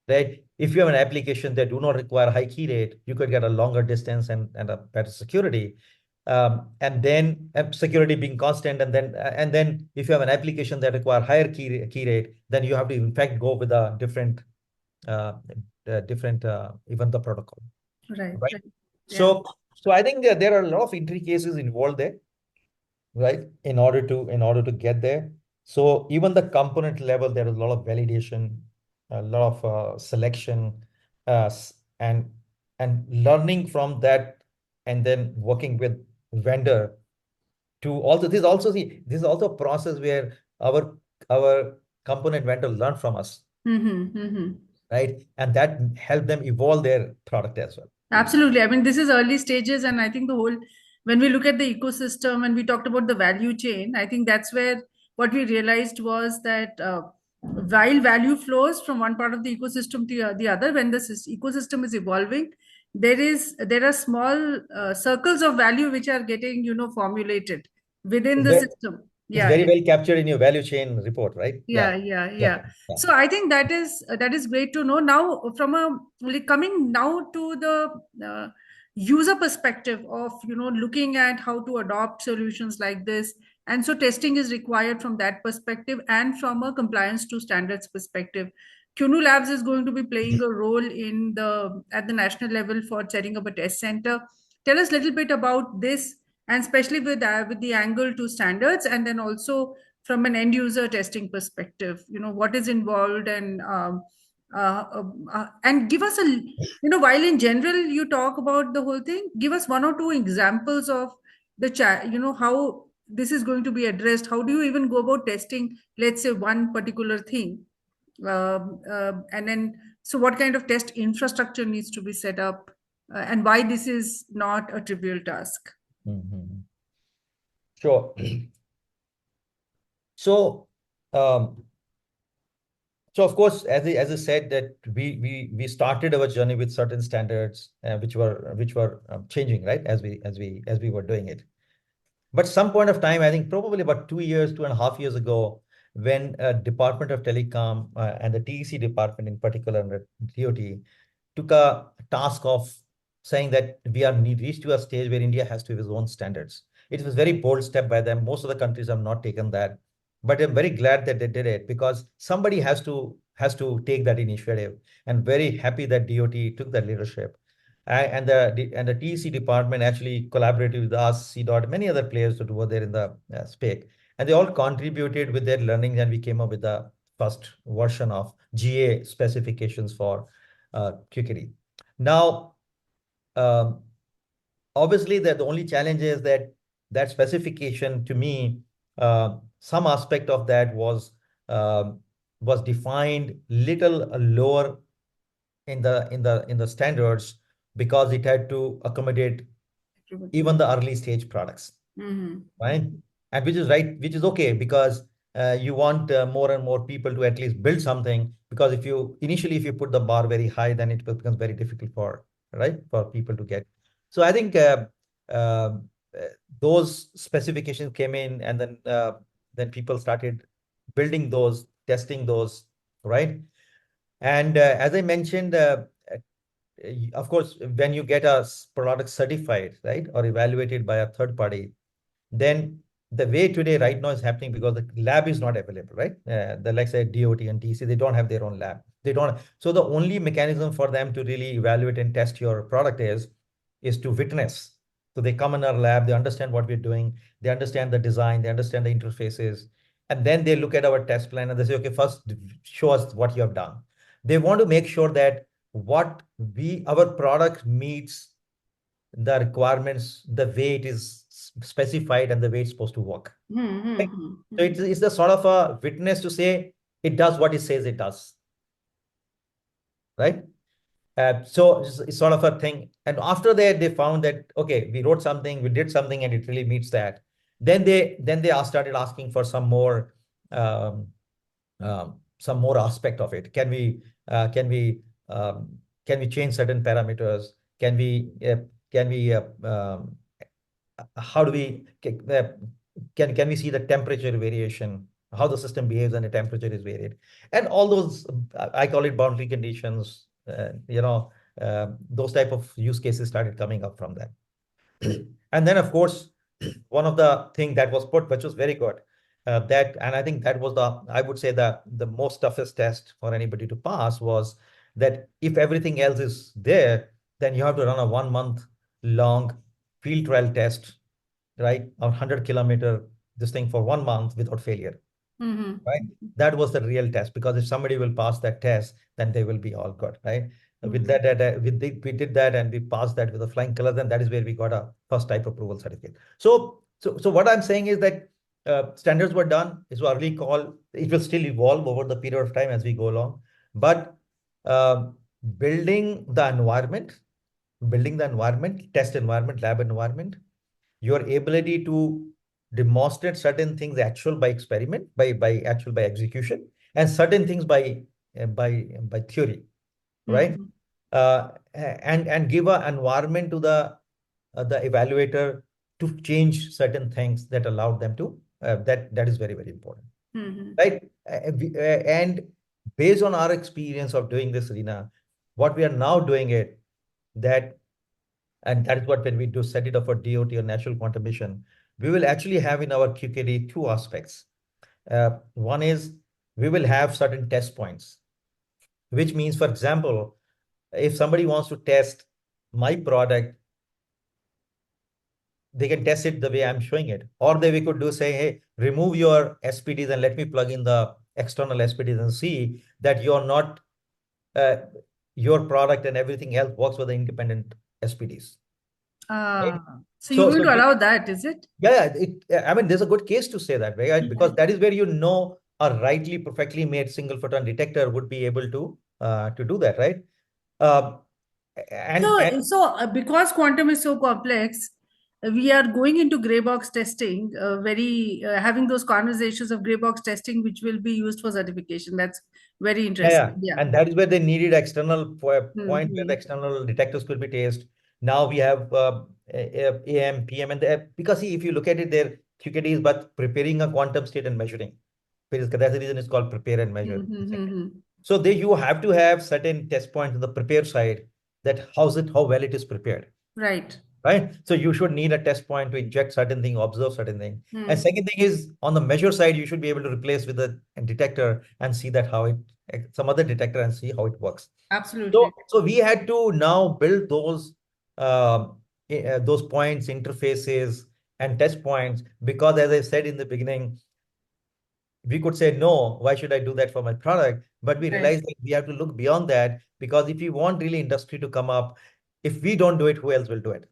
right? If you have an application that do not require high key rate, you could get a longer distance and a better security. And then security being constant, and then if you have an application that require higher key rate, then you have to in fact go with a uh, different even the protocol, Right, right? right. Yeah. So I think there are a lot of intricacies involved there, right? In order to get there. So even the component level, there is a lot of validation, a lot of selection, and learning from that, and then working with vendor to also this is also a process where our component vendor learn from us, Mm-hmm. Mm-hmm. right? And that help them evolve their product as well. Absolutely. I mean, this is early stages, and I think the whole, when we look at the ecosystem and we talked about the value chain, I think that's where what we realized was that while value flows from one part of the ecosystem to the other, when the ecosystem is evolving, there are small circles of value which are getting formulated within It's the very, system. it's Yeah, very yeah. well captured in your value chain report, right? Yeah. Yeah, yeah, Yeah. yeah. Yeah. So I think that is great to know. Now, from a like coming now to the user perspective of looking at how to adopt solutions like this, and so testing is required from that perspective and from a compliance to standards perspective. QNU Labs is going to be playing a role in the at the national level for setting up a test center. Tell us a little bit about this, and especially with the angle to standards, and then also from an end user testing perspective, what is involved, and give us while in general you talk about the whole thing, give us one or two examples of the chat, how this is going to be addressed. How do you even go about testing, let's say, one particular thing? And then, so what kind of test infrastructure needs to be set up, and why this is not a trivial task? Mhm. Sure. So, um, so of course, as I said, that we started our journey with certain standards, which were changing, right, as we were doing it. But some point of time, I think probably about 2 years, 2.5 years ago, when Department of Telecom and the TEC department in particular, and the DOT, took a task of saying that we are reached to a stage where India has to have its own standards. It was very bold step by them. Most of the countries have not taken that, but I'm very glad that they did it because somebody has to take that initiative, and very happy that DOT took that leadership. And the TEC department actually collaborated with us, CDOT, many other players that were there in the SPAC, and they all contributed with their learning, and we came up with the first version of GA specifications for QKD. Now, um, obviously, the only challenge is that that specification to me, some aspect of that was defined little lower in the standards because it had to accommodate even the early stage products, Mm-hmm. right? And which is right, which is okay because you want more and more people to at least build something, because if you put the bar very high, then it becomes very difficult for people to get. So I think uh, those specifications came in, and then people started building those, testing those, right? And as I mentioned, of course, when you get a product certified, right, or evaluated by a third party, then the way today right now is happening because the lab is not available, right? The like say DOT and TC, they don't have their own lab. They don't. So the only mechanism for them to really evaluate and test your product is to witness. So they come in our lab, they understand what we're doing, they understand the design, they understand the interfaces, and then they look at our test plan and they say, okay, first show us what you have done. They want to make sure that our product meets the requirements the way it is specified and the way it's supposed to work. Right? So Mm-hmm. it's the sort of a witness to say it does what it says it does, right? So it's sort of a thing. And after that, they found that, okay, we wrote something, we did something, and it really meets that. Then they started asking for um, some more aspect of it. Uh, can we um, can we change certain parameters? Can we how do we can we see the temperature variation, how the system behaves when the temperature is varied, and all those I call it boundary conditions. Those type of use cases started coming up from that. And then, of course, one of the thing that was put, which was very good, and I think that was I would say the most toughest test for anybody to pass was that if everything else is there, then you have to run a 1 month long field trial test, right? A 100 kilometer this thing for 1 month without failure, Mm-hmm. right? That was the real test, because if somebody will pass that test, then they will be all good, right? With Mm-hmm. we did that and we passed that with a flying color, then that is where we got a first type approval certificate. So what I'm saying is that standards were done. It's early call. It will still evolve over the period of time as we go along. But um, building the environment, test environment, lab environment, your ability to demonstrate certain things actual by experiment, by execution, and certain things by theory, right? Mm-hmm. And give an environment to the evaluator to change certain things that allowed them to that is very, very important, Mm-hmm. right? And based on our experience of doing this, Rina, what we are now doing it that and that is what, when we do set it up for DOT or National Quantum Mission, we will actually have in our QKD two aspects. One is we will have certain test points, which means, for example, if somebody wants to test my product, they can test it the way I'm showing it. Or we could do say, hey, remove your SPDs and let me plug in the external SPDs and see that you're not, uh, your product and everything else works with the independent SPDs. Right? So you're So, going so to allow that, is it? yeah, I mean, there's a good case to say that, right? Because that is where a rightly, perfectly made single photon detector would be able to do that, right? Um, and So, because quantum is so complex, we are going into gray box testing, very having those conversations of gray box testing, which will be used for certification. That's very yeah, interesting. Yeah. and that is where they needed external point where the Mm-hmm. external detectors could be tested. Now we have AM, PM, because see, if you look at it, there QKD is but preparing a quantum state and measuring. Because that's the reason it's called prepare and measure. Mm-hmm. So there you have to have certain test points on the prepare side, that how well it is prepared, Right. right? So you should need a test point to inject certain thing, observe certain thing. And Hmm. second thing is on the measure side, you should be able to replace with a detector and see that how it, some other detector and see how it works. Absolutely. So we had to now build those points, interfaces, and test points because, as I said in the beginning, we could say no. Why should I do that for my product? But we Right. realized that we have to look beyond that because if we want really industry to come up, if we don't do it, who else will do it?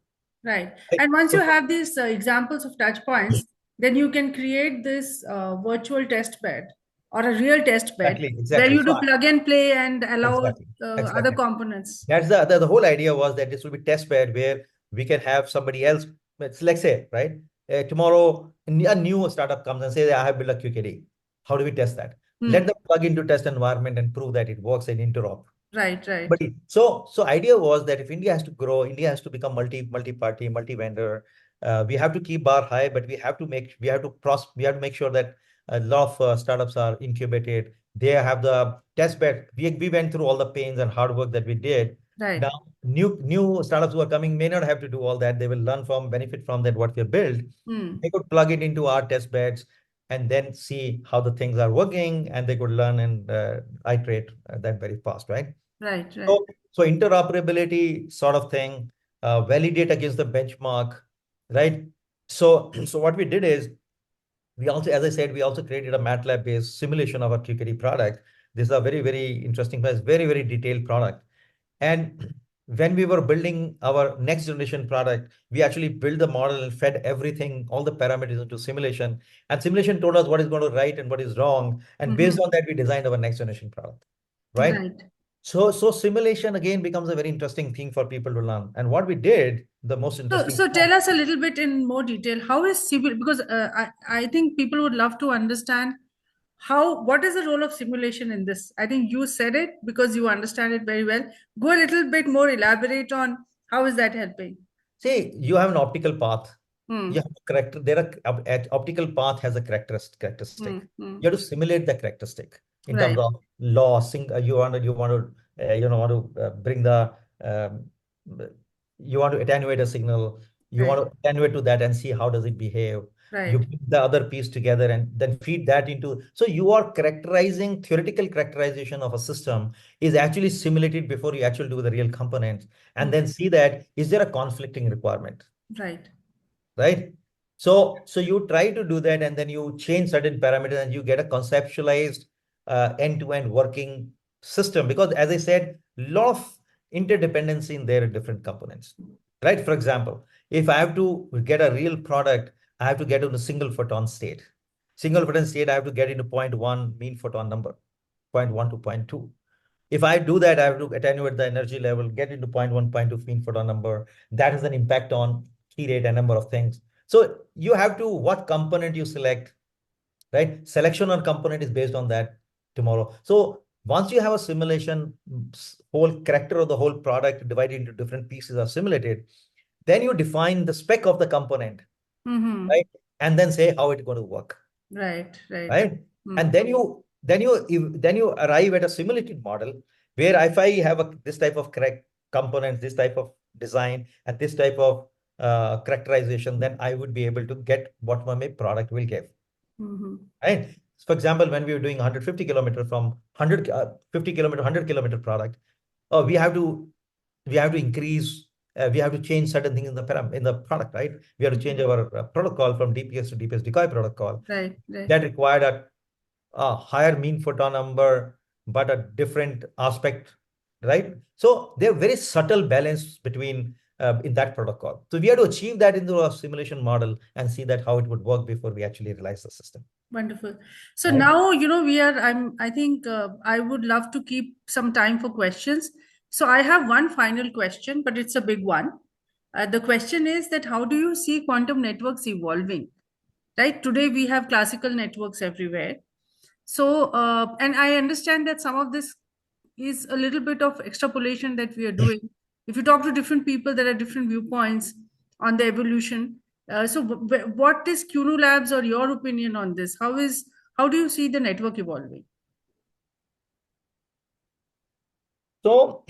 Right. Right? And once you So have these examples of touch points, then you can create this virtual test bed or a real test bed exactly, where exactly. you do plug and play and allow Exactly, other exactly. components. That's the whole idea was that this will be test bed where we can have somebody else. Let's say, right? Tomorrow, a new startup comes and says, I have built a QKD. How do we test that? Let Hmm. them plug into test environment and prove that it works and interop. Right, But right. so idea was that if India has to grow, India has to become multi-party, multi-vendor. We have to keep bar high, but we have to make sure that a lot of startups are incubated. They have the test bed. We went through all the pains and hard work that we did. Right. Now new startups who are coming may not have to do all that. They will learn from benefit from that what we have built. Hmm. They could plug it into our test beds and then see how the things are working, and they could learn and iterate that very fast, right? Right, right. So interoperability sort of thing, validate against the benchmark, right? So what we did is we also, as I said, we also created a MATLAB-based simulation of our QKD product. This is a very interesting, very detailed product. And when we were building our next generation product, we actually built the model and fed everything, all the parameters into simulation. And simulation told us what is going to right and what is wrong. And based Hmm. on that, we designed our next generation product, right? Right. So simulation again becomes a very interesting thing for people to learn. And what we did, the most So, interesting so part, tell us a little bit in more detail. How is civil? Because I think people would love to understand what is the role of simulation in this. I think you said it because you understand it very well. Go a little bit more elaborate on how is that helping. say you have an optical path. You Hmm. have a character. There are optical path has a Hmm. characteristic. Hmm. You have to simulate the characteristic in terms Right. of law. You want to bring the um, you want to attenuate a signal. You Right. want to attenuate to that and see how does it behave. You Right. put the other piece together and then feed that into. So you are characterizing theoretical characterization of a system is actually simulated before you actually do the real components and Hmm. then see that is there a conflicting requirement, Right. right? So you try to do that and then you change certain parameters and you get a conceptualized end-to-end working system because as I said, lot of interdependency in their different components, right? For example, if I have to get a real product, I have to get into single photon state. Single photon state, I have to get into 0.1 mean photon number, 0.1 to 0.2. If I do that, I have to attenuate the energy level, get into 0.1, 0.2 mean photon number. That has an impact on key rate, a number of things. So you have to, what component you select, right? Selection on component is based on that tomorrow. So once you have a simulation, whole character of the whole product divided into different pieces are simulated, then you define the spec of the component, Hmm. right? And then say how it's going to work, Right. Right. right? Hmm. And then you arrive at a simulated model where if I have this type of correct components, this type of design, and this type of characterization, then I would be able to get what my product will give, Hmm. right? For example, when we were doing 150 kilometer from 50 kilometer, 100 kilometer product, we have to increase, we have to change certain things in the product, right? We have to change our protocol from DPS to DPS decoy protocol. Right. Right. That required a higher mean photon number, but a different aspect, right? So they're very subtle balance between in that protocol. So we have to achieve that into a simulation model and see that how it would work before we actually realize the system, Wonderful. So right? now, I think I would love to keep some time for questions. So I have one final question, but it's a big one. The question is that how do you see quantum networks evolving? Right? Today we have classical networks everywhere. So, and I understand that some of this is a little bit of extrapolation that we are doing. If you talk to different people, there are different viewpoints on the evolution. So, what is QNU Labs or your opinion on this? How do you see the network evolving? So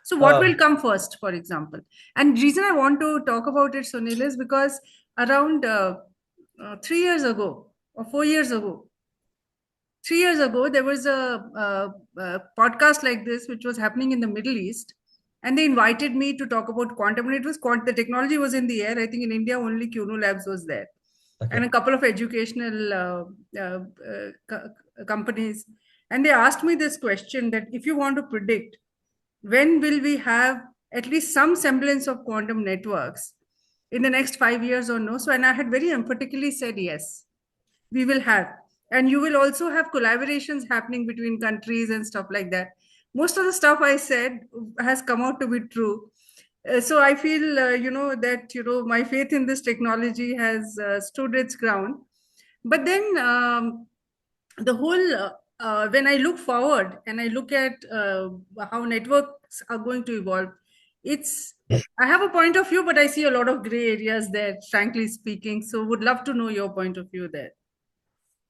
So what will come first, for example? And reason I want to talk about it, Sunil, is because around 3 years ago or 4 years ago, 3 years ago, there was a podcast like this, which was happening in the Middle East. And they invited me to talk about quantum. And it was the technology was in the air. I think in India, only QNU Labs was there. And Okay. a couple of educational companies. And they asked me this question that if you want to predict when will we have at least some semblance of quantum networks in the next 5 years or no? So, and I had very emphatically said yes, we will have. And you will also have collaborations happening between countries and stuff like that. Most of the stuff I said has come out to be true. So I feel, that, my faith in this technology has stood its ground. But then the whole when I look forward and I look at how networks are going to evolve, it's I have a point of view, but I see a lot of gray areas there, frankly speaking. So would love to know your point of view there.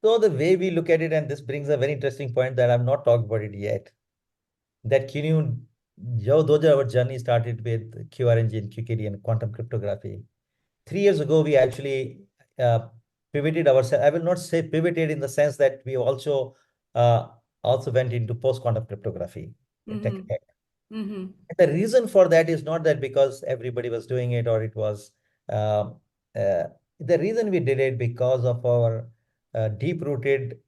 So the way we look at it, and this brings a very interesting point that I'm not talked about it yet, that QNU, though our journey started with QRNG and QKD and quantum cryptography, 3 years ago, we actually pivoted ourselves. I will not say pivoted in the sense that we uh, also went into post-quantum cryptography Mm-hmm. tech. Mm-hmm. The reason for that is not that because everybody was doing it or it was uh, uh, the reason we did it because of our deep-rooted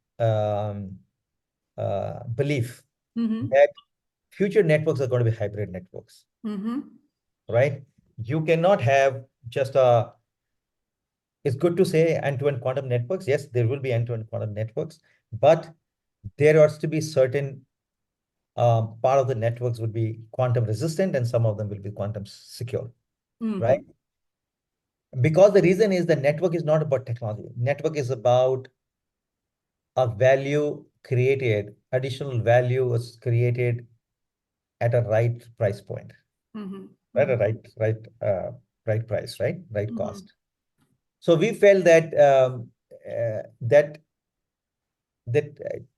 belief Mm-hmm. that future networks are going to be hybrid networks, Mm-hmm. right? You cannot have just a it's good to say end-to-end quantum networks. Yes, there will be end-to-end quantum networks, but there has to be certain part of the networks would be quantum resistant and some of them will be quantum secure, right? Mm-hmm. Because the reason is the network is not about technology. Network is about a value created, additional value was created at a right price point, Mm-hmm. right? A Mm-hmm. right price, right? Right Mm-hmm. cost. So we felt that that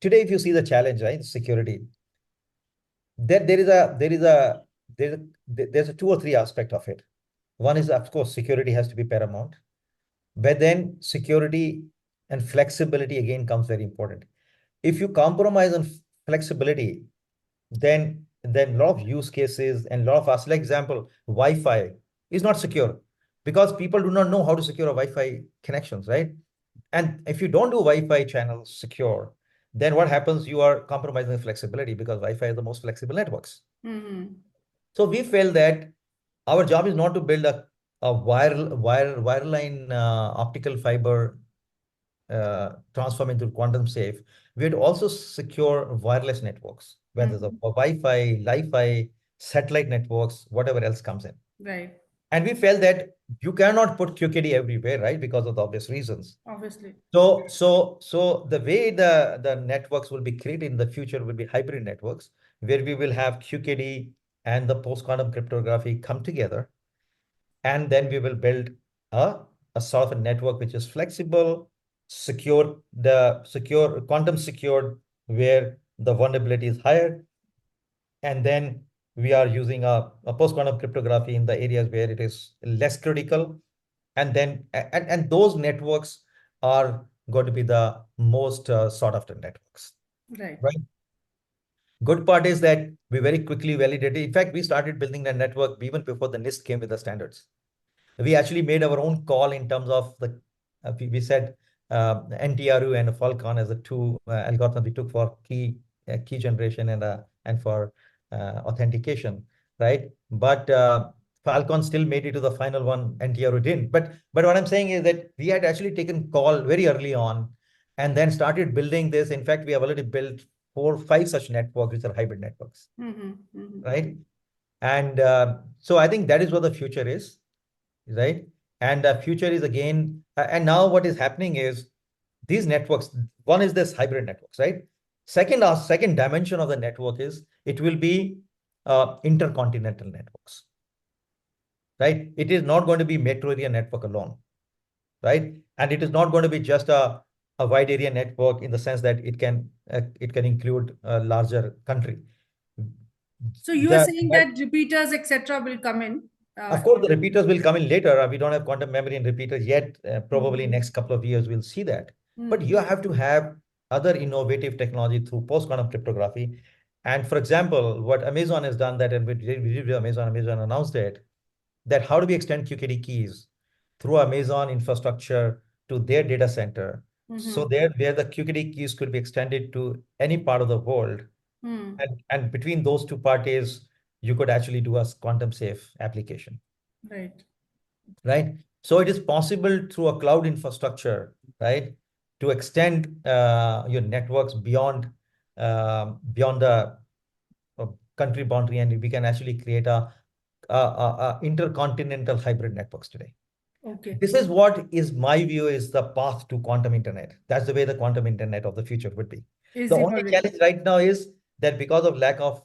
today, if you see the challenge, right, security, there is a there's a two or three aspect of it. One is, of course, security has to be paramount, but then security and flexibility again comes very important. If you compromise on flexibility, then a lot of use cases and a lot of us, like example, Wi-Fi is not secure because people do not know how to secure a Wi-Fi connections, right? And if you don't do Wi-Fi channels secure, then what happens? You are compromising flexibility because Wi-Fi is the most flexible networks. Mm-hmm. So we felt that our job is not to build a wireline optical fiber transform into quantum safe. We had also secure wireless networks, whether it's a Mm-hmm. Wi-Fi, Li-Fi, satellite networks, whatever else comes in. Right. And we felt that you cannot put QKD everywhere, right? Because of the obvious reasons. Obviously. So the way the networks will be created in the future will be hybrid networks, where we will have QKD and the post-quantum cryptography come together, and then we will build a sort of a network which is flexible, secure, the secure, quantum secured, where the vulnerability is higher, and then we are using a post-quantum cryptography in the areas where it is less critical, and those networks are going to be the most sought after networks, Right. right? Good part is that we very quickly validated. In fact, we started building the network even before the NIST came with the standards. We actually made our own call in terms of we said NTRU and Falcon as the two algorithms we took for key generation and for authentication, right? But Falcon still made it to the final one. NTRU didn't. But what I'm saying is that we had actually taken call very early on, and then started building this. In fact, we have already built 4, 5 such networks, which are hybrid networks, Mm-hmm. Mm-hmm. right? And so I think that is what the future is, right? And the future is again, and now what is happening is these networks, one is this hybrid networks, right? Second dimension of the network is it will be intercontinental networks, right? It is not going to be metro area network alone, right? And it is not going to be just a wide area network in the sense that it can include a larger country. So you are saying that repeaters, etc., will come in. Of course, the repeaters will come in later. We don't have quantum memory in repeaters yet. Probably Mhm. next couple of years, we'll see that. But Mhm. you have to have other innovative technology through post-quantum cryptography. And for example, what Amazon has done that, and we did with Amazon, Amazon announced it, that how do we extend QKD keys through Amazon infrastructure to their data center. So Mhm. there, where the QKD keys could be extended to any part of the world. Hmm. And between those two parties, you could actually do a quantum safe application, Right. right? So it is possible through a cloud infrastructure, right, to extend your networks beyond the country boundary, and we can actually create a intercontinental hybrid networks today. Okay. This is what is my view is the path to quantum internet. That's the way the quantum internet of the future would be. Is The only evolving. challenge right now is that because of lack of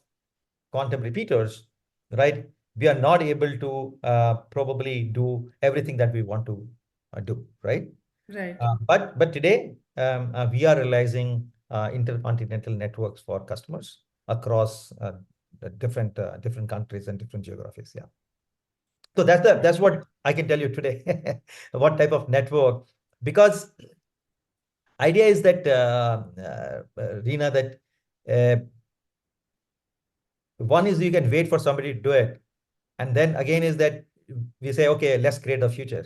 quantum repeaters, right, we are not able to probably do everything that we want to do, right? Right. But today we are realizing intercontinental networks for customers across the different countries and different geographies. Yeah. So that's what I can tell you today. What type of network? Because idea is that Reena, that uh, one is you can wait for somebody to do it, and then again is that we say, okay, let's create a future.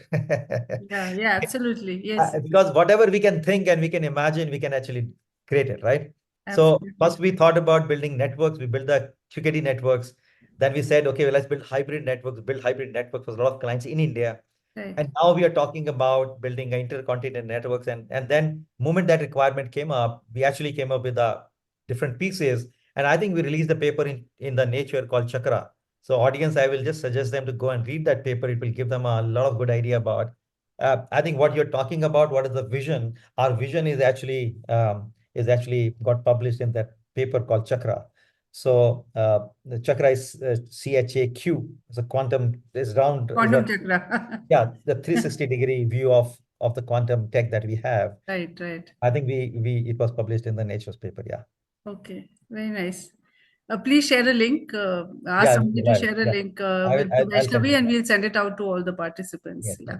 Yeah. Yeah. Absolutely. Yes. Because whatever we can think and we can imagine, we can actually create it, right? So Absolutely. first we thought about building networks. We built the QKD networks. Then we said, okay, well, let's build hybrid networks. Build hybrid networks for a lot of clients in India. Right. And now we are talking about building intercontinental networks. And then moment that requirement came up, we actually came up with different pieces. And I think we released the paper in the Nature called Chakra. So audience, I will just suggest them to go and read that paper. It will give them a lot of good idea about. I think what you're talking about, what is the vision? Our vision is actually got published in that paper called Chakra. So the Chakra is CHAQ. It's a quantum is round is Quantum a chakra. yeah, the 360-degree view of the quantum tech that we have. Right. Right. I think we it was published in the Nature's paper. Yeah. Okay. Very nice. Please share a link. Ask Yeah, somebody to right. share a Yeah. link with I'll send Vaishnavi, it. and we'll send it out to all the participants. Yes, Yeah.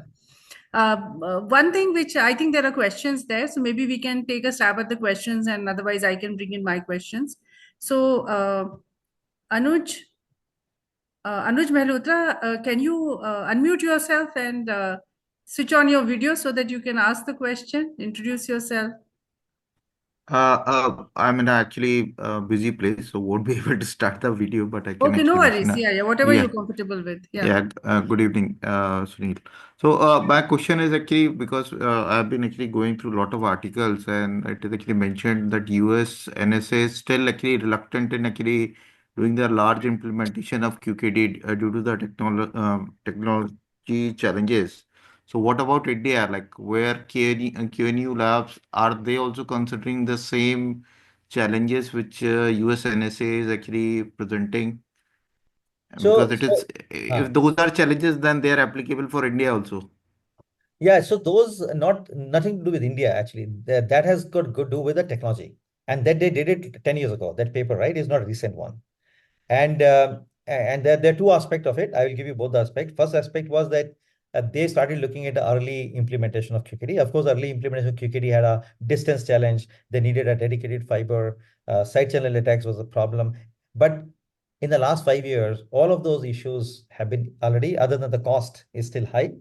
yes. One thing which I think there are questions there, so maybe we can take a stab at the questions, and otherwise I can bring in my questions. So, Anuj, Anuj Mehrotra, can you unmute yourself and switch on your video so that you can ask the question, introduce yourself? I'm in a actually busy place, so won't be able to start the video, but I can Okay, no actually mention. worries. Yeah, yeah, whatever Yeah, you're comfortable with. Yeah. yeah. Good evening, Sunil. So my question is actually because I've been actually going through a lot of articles, and it is actually mentioned that US NSA is still actually reluctant in actually doing the large implementation of QKD due to the technology challenges. So what about India? Like where QNU labs are they also considering the same challenges which US NSA is actually presenting? Because So, it is, so if those are challenges, then they are applicable for India also. yeah, so those not nothing to do with India actually. That has got to do with the technology, and that they did it 10 years ago. That paper, right, is not a recent one. And there are two aspects of it. I will give you both the aspects. First aspect was that they started looking at the early implementation of QKD. Of course, early implementation of QKD had a distance challenge. They needed a dedicated fiber. Side channel attacks was a problem. But in the last 5 years, all of those issues have been already, other than the cost is still high,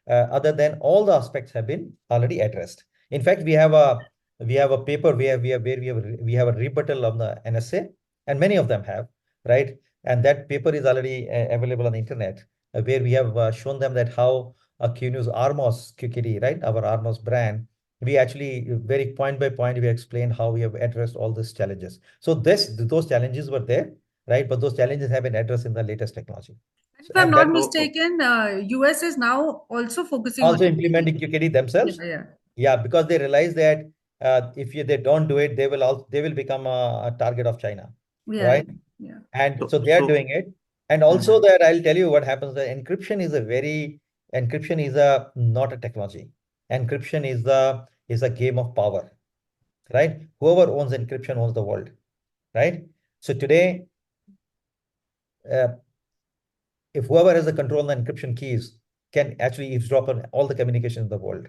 other than all the aspects have been already addressed. In fact, we have a paper where we have a rebuttal of the NSA, and many of them have, right? And that paper is already available on the internet, where we have shown them that how QNew's Armos QKD, right, our Armos brand, we actually very point by point we explained how we have addressed all these challenges. So those challenges were there, right? But those challenges have been addressed in the latest technology. And So, if I'm and not that mistaken, US is now also focusing on also QKD. implementing QKD Yeah, themselves. yeah, Yeah, because they realize that they don't do it, they will become a target of China, yeah, right? yeah, yeah. And So, so they are so doing it. And also Mhm. that I'll tell you what happens. The encryption is a not a technology. Encryption is a game of power, right? Whoever owns encryption owns the world, right? So today uh, if whoever has the control on the encryption keys can actually eavesdrop on all the communication in the world,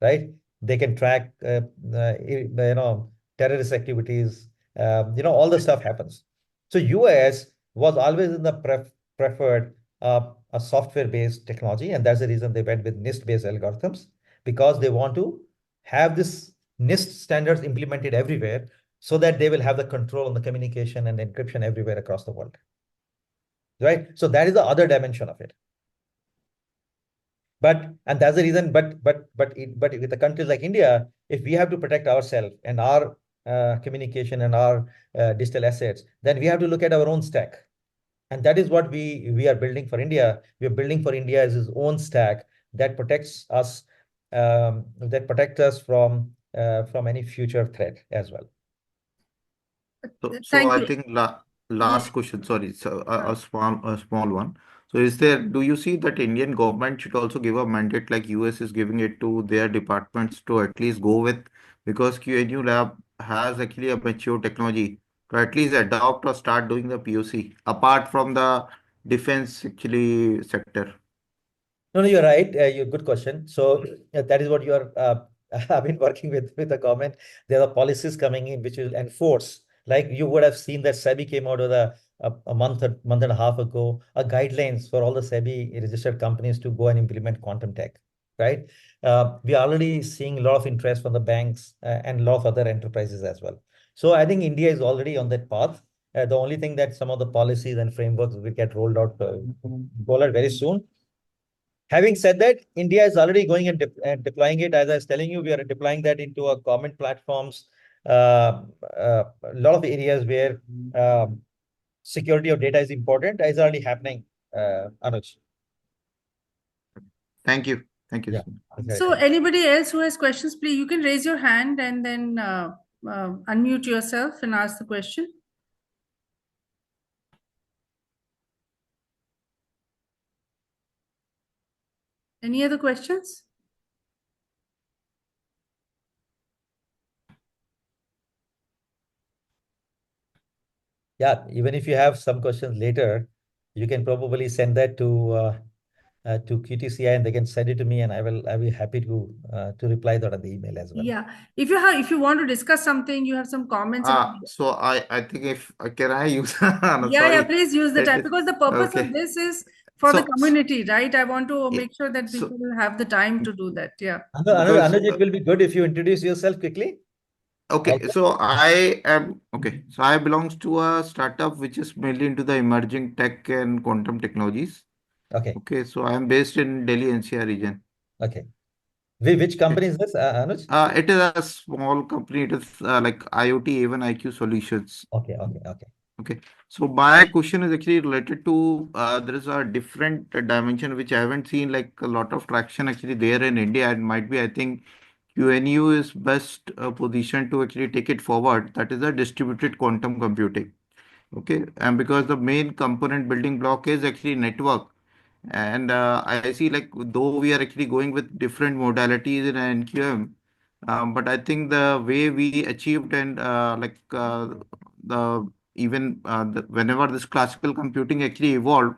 right? They can track, terrorist activities. All the stuff happens. So US was always in the preferred a software-based technology, and that's the reason they went with NIST-based algorithms, because they want to have this NIST standards implemented everywhere, so that they will have the control on the communication and encryption everywhere across the world, right? So that is the other dimension of it. And that's the reason. But with the countries like India, if we have to protect ourselves and our communication and our digital assets, then we have to look at our own stack, and that is what we are building for India. We are building for India as its own stack that protects us, from any future threat as well. So Thank I you. think Yes. last question, sorry, so a small one. So do you see that Indian government should also give a mandate like US is giving it to their departments to at least go with, because QNU lab has actually a mature technology to at least adopt or start doing the POC apart from the defense actually sector? No, no, you're right. You're good question. So that is what you are. I've been working with the government. There are policies coming in which will enforce. Like you would have seen that SEBI came out with a month and a half ago, a guidelines for all the SEBI registered companies to go and implement quantum tech. Right. We are already seeing a lot of interest from the banks and a lot of other enterprises as well. So I think India is already on that path. The only thing that some of the policies and frameworks will get rolled out very soon. Having said that, India is already going and deploying it. As I was telling you, we are deploying that into our government platforms. A lot of areas where security of data is important is already happening, Anuj. Thank you. Thank you. Yeah. So Exactly. anybody else who has questions, please, you can raise your hand and then unmute yourself and ask the question. Any other questions? Yeah, even if you have some questions later, you can probably send that to QTCI and they can send it to me, and I'll be happy to reply that on the email as well. Yeah. If you want to discuss something, you have some comments about it. So I think if can I use no, Yeah, sorry. please use the It time, is because the purpose of okay. this is for the So, community, right? I want to yeah, make sure that so people have the time to do that. Yeah. because Anuj, it will be good if you introduce yourself quickly. okay, Also. so I am okay. So I belongs to a startup which is mainly into the emerging tech and quantum technologies. Okay. Okay, so I am based in Delhi NCR region. Okay. Which Okay, company is this, Anuj? it is a small company. It is like IoT, even IQ solutions. Okay, okay, okay. Okay, so my question is actually related to there is a different dimension which I haven't seen like a lot of traction actually there in India, and might be I think QNU is best positioned to actually take it forward. That is a distributed quantum computing. Okay, and because the main component building block is actually network, and I see like though we are actually going with different modalities in NQM, but I think the way we achieved and the even whenever this classical computing actually evolved,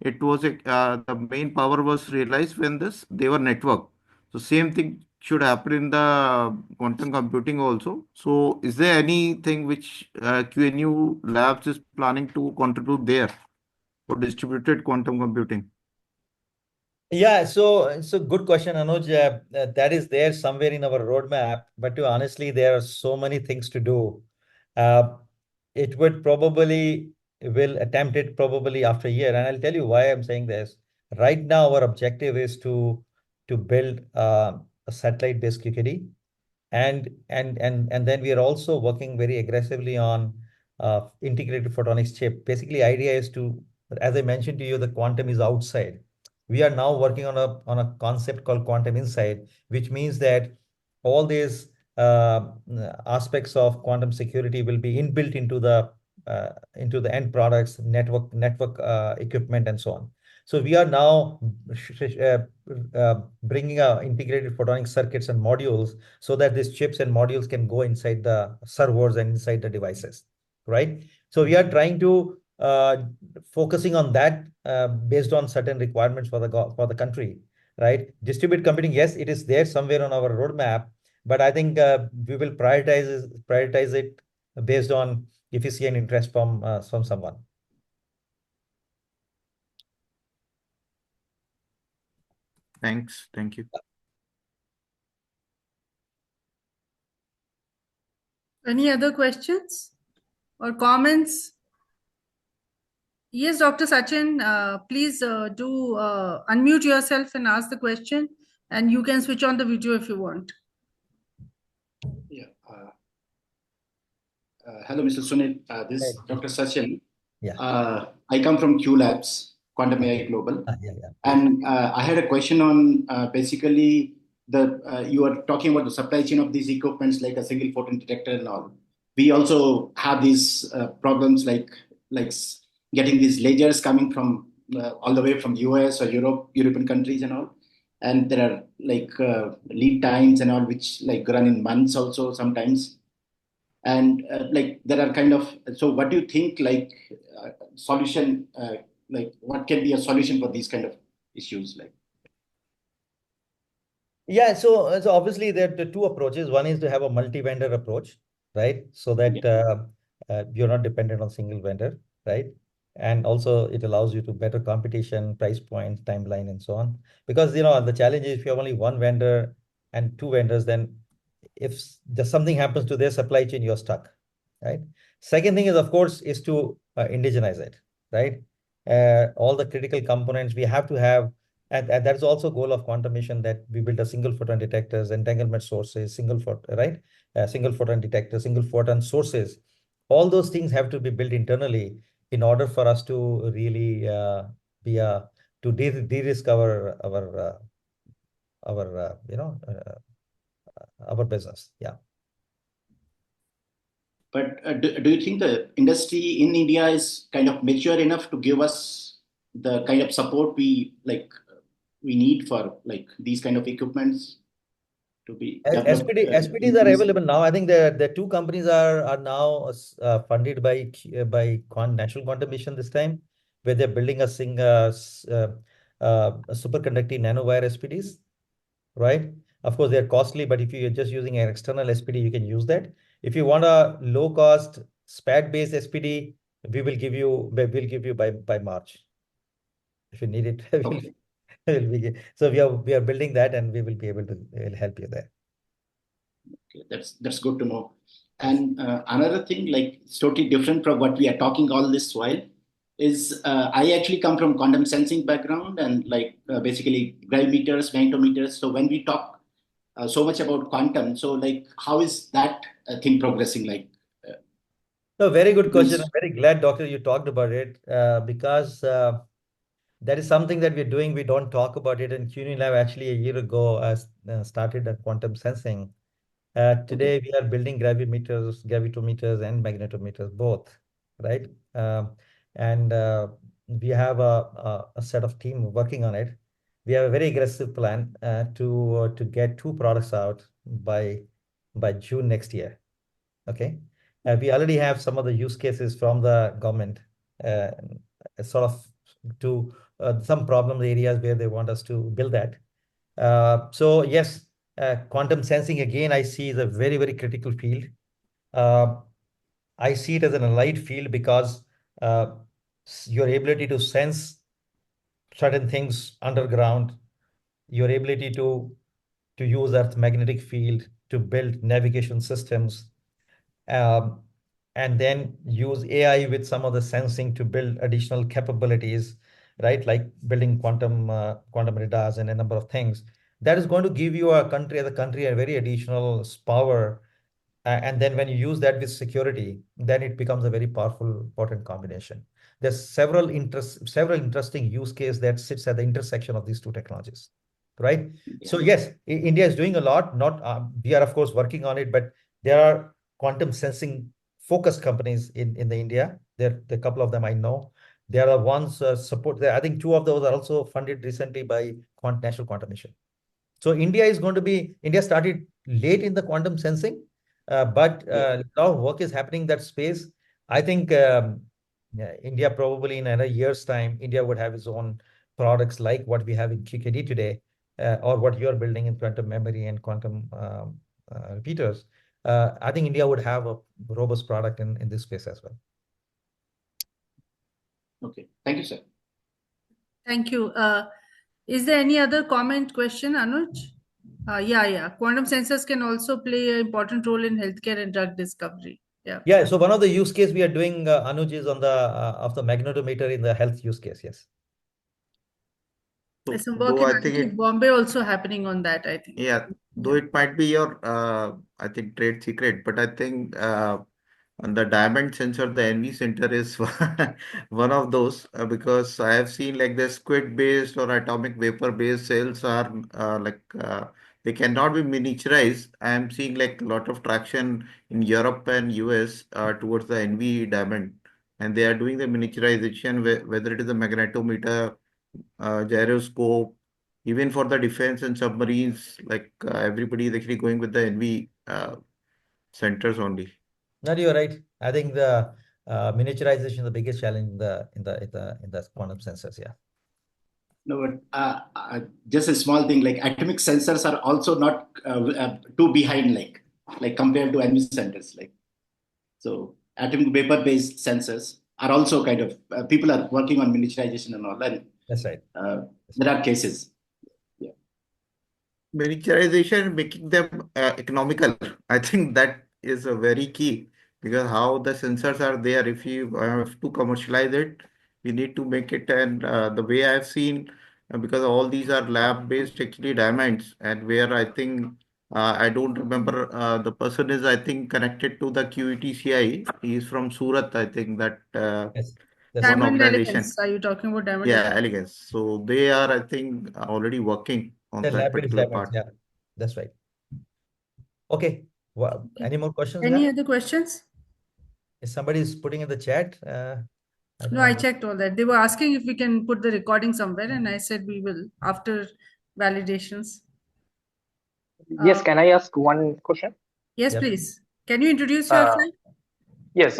it was the main power was realized when this they were network. So same thing should happen in the quantum computing also. So is there anything which QNU Labs is planning to contribute there for distributed quantum computing? Yeah, so it's a good question, Anuj. That is there somewhere in our roadmap, but honestly, there are so many things to do. Uh, it would probably will attempt it probably after a year, and I'll tell you why I'm saying this. Right now, our objective is to build a satellite-based QKD, and then we are also working very aggressively on integrated photonics chip. Basically, idea is to, as I mentioned to you, the quantum is outside. We are now working on a concept called quantum inside, which means that all these aspects of quantum security will be inbuilt into the end products, network equipment, and so on. So we are now bringing integrated photonic circuits and modules so that these chips and modules can go inside the servers and inside the devices, right? So we are trying to uh, focusing on that based on certain requirements for the country, right? Distributed computing, yes, it is there somewhere on our roadmap, but I think we will prioritize it based on if you see an interest from someone. Thanks. Thank you. Any other questions or comments? Yes, Dr. Sachin, please do unmute yourself and ask the question, and you can switch on the video if you want. Yeah. Hello, Mr. Sunil. This is Dr. Sachin. Yeah. I come from Q Labs, Quantum AI Global. Yeah. And I had a question on basically you are talking about the supply chain of these equipments like a single photon detector and all. We also have these problems like getting these lasers coming from all the way from US or European countries and all. And there are like lead times and all, which like run in months also sometimes. And like there are kind of, so what do you think like solution, like what can be a solution for these kind of issues like? Yeah, so obviously there are the two approaches. One is to have a multi-vendor approach, right? So that you're not dependent on single vendor, right? And also it allows you to better competition, price points, timeline, and so on. Because the challenge is if you have only one vendor and two vendors, then if there's something happens to their supply chain, you're stuck, right? Second thing is, of course, is to indigenize it, right? All the critical components we have to have, and that's also goal of quantum mission, that we build a single photon detectors, entanglement sources, single photon detector, single photon sources. All those things have to be built internally in order for us to really be a to de-risk our business. Yeah. But do you think the industry in India is kind of mature enough to give us the kind of support we need for like these kind of equipments to be developed? SPDs are available now. I think the two companies are now funded by National Quantum Mission this time, where they're building a superconducting nanowire SPDs, right? Of course, they're costly, but if you're just using an external SPD, you can use that. If you want a low cost SPAD-based SPD, we'll give you by March. If you need it, Okay. so we are building that, and we will be able to help you there. Okay, that's good to know. And another thing, like it's totally different from what we are talking all this while, is I actually come from quantum sensing background and like basically gravimeters, magnetometers. So when we talk so much about quantum, so like how is that thing progressing? Like, No, very good question. means, I'm very glad, Doctor, you talked about it because that is something that we're doing. We don't talk about it. And QETCI Lab actually a year ago started a quantum sensing. Today, we are building gravitometers, and magnetometers both, right? And we have a set of team working on it. We have a very aggressive plan to get two products out by June next year. Okay. We already have some of the use cases from the government, uh, sort of to some problem areas where they want us to build that. So yes, quantum sensing again, I see is a very, very critical field. Uh, I see it as an allied field because uh, your ability to sense certain things underground, your ability to use Earth magnetic field to build navigation systems, um, and then use AI with some of the sensing to build additional capabilities, right? Like building quantum radars and a number of things. That is going to give you as a country, a very additional power. And then when you use that with security, then it becomes a very powerful, potent combination. There's several interesting use case that sits at the intersection of these two technologies, right? yeah. So yes, India is doing a lot. Not we are of course working on it, but there are quantum sensing focused companies in the India. There are a couple of them I know. There are ones support there. I think two of those are also funded recently by National Quantum Mission. So India started late in the quantum sensing, but a lot of work is happening in that space. I think Yeah, India probably in another year's time, India would have its own products like what we have in QKD today, or what you're building in quantum memory and quantum repeaters. I think India would have a robust product in this space as well. Okay, thank you, sir. Thank you. Is there any other comment, question, Anuj? Yeah. Quantum sensors can also play an important role in healthcare and drug discovery. Yeah. Yeah, so one of the use case we are doing, Anuj, is on the of the magnetometer in the health use case. Yes. There's some work Though in I think IIT Bombay also happening on that, I think. yeah, though Yeah. it might be your, I think, trade secret, but I think and the diamond sensor, the NV center is one of those, because I have seen like the squid based or atomic vapor based cells are they cannot be miniaturized. I am seeing like a lot of traction in Europe and US towards the NV diamond, and they are doing the miniaturization, whether it is a magnetometer, gyroscope, even for the defense and submarines. Like everybody is actually going with the NV centers only. No, you're right. I think the miniaturization is the biggest challenge in the quantum sensors. Yeah. No, but just a small thing, like atomic sensors are also not too behind, like compared to NV sensors. Like, so atomic vapor based sensors are also kind of people are working on miniaturization and all, and That's right. there are cases. Yeah. Miniaturization, making them economical. I think that is a very key, because how the sensors are there, if you have to commercialize it, we need to make it. And the way I've seen, because all these are lab-based actually diamonds, and where I think I don't remember the person is, I think, connected to the QETCI. He is from Surat, I think, that Yes, that's one right. Diamond organization. elegance. Are you talking about diamond Yeah, elegance? elegance. So they are, I think, already working on The that lab-based particular diamonds. part. Yeah, that's right. Okay. Well, Okay. any more questions Any there? other questions? If somebody is putting in the chat, I don't No, I know. checked all that. They were asking if we can put the recording somewhere, and I said we will after validations. Yes, can I ask one question? Yes, Yep. please. Can you introduce Uh, yourself? yes,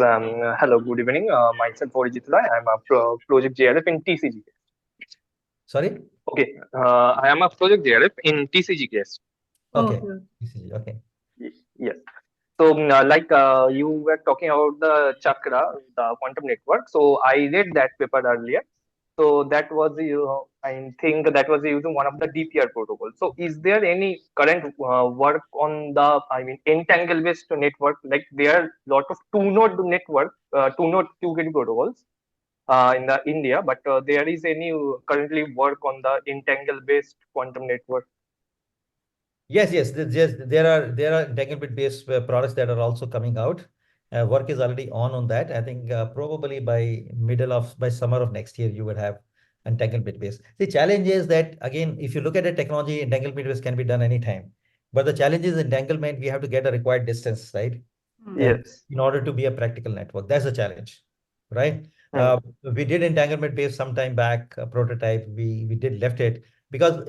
hello, good evening. Myself, Orijit Rai. I'm a project JLF in TCG. Sorry? Okay, I am a project JLF in TCGKS. Oh, Okay. okay. Okay. Yes. So, you were talking about the chakra, the quantum network. So, I read that paper earlier. So, that was, I think that was using one of the DPR protocols. So, is there any current work on the, entangle based network? Like, there are lot of two-node network, two-node QKD protocols in the India, but there is any currently work on the entangle based quantum network? Yes. There are entanglement based products that are also coming out. Work is already on that. I think probably by summer of next year you would have entanglement based. The challenge is that again, if you look at the technology, entanglement based can be done anytime. But the challenge is entanglement, we have to get a required distance, right? Yes. In order to be a practical network. That's a challenge, right? Hmm. We did entanglement based some time back, a prototype. We did left it because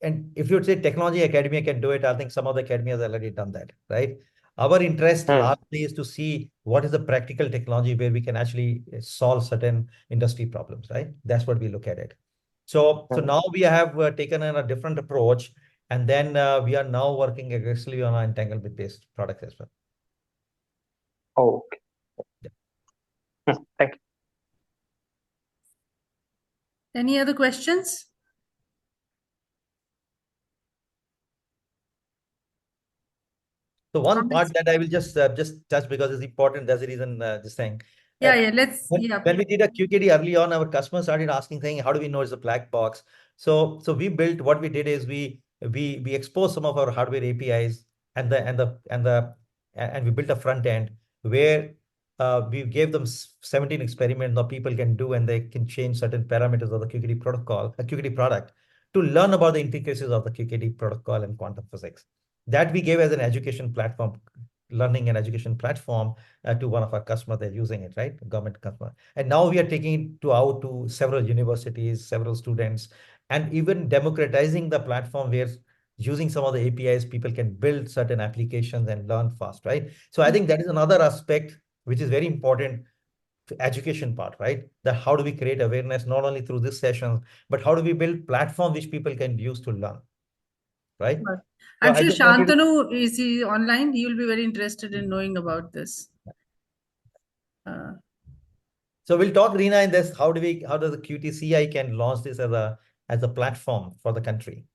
and if you say technology academia can do it, I think some of the academia has already done that, right? Our interest Hmm. largely is to see what is the practical technology where we can actually solve certain industry problems, right? That's what we look at it. So Hmm. now we have taken a different approach, and then we are now working aggressively on our entanglement based products as well. Oh, okay. Thank you. Any other questions? So one Comments? part that I will just touch because it's important. That's the reason this thing. Uh, Yeah. Let's. when, Yeah. when we did a QKD early on, our customers started asking, saying, "How do we know it's a black box?" So we built. What we did is we exposed some of our hardware APIs and we built a front end where we gave them 17 experiments that people can do, and they can change certain parameters of the QKD protocol, a QKD product, to learn about the intricacies of the QKD protocol and quantum physics. That we gave as an education platform, learning and education platform to one of our customers. They're using it, right? Government customer. And now we are taking it out to several universities, several students, and even democratizing the platform where using some of the APIs, people can build certain applications and learn fast, right? So I think that is another aspect which is very important education part, right? That how do we create awareness not only through this session, but how do we build platform which people can use to learn, right? Sure. So I'm I sure just wanted to, Shantanu is he online. He will be very interested in knowing about this. so we'll talk, Reena, in this. How does the QTCI can launch this as a platform for the country,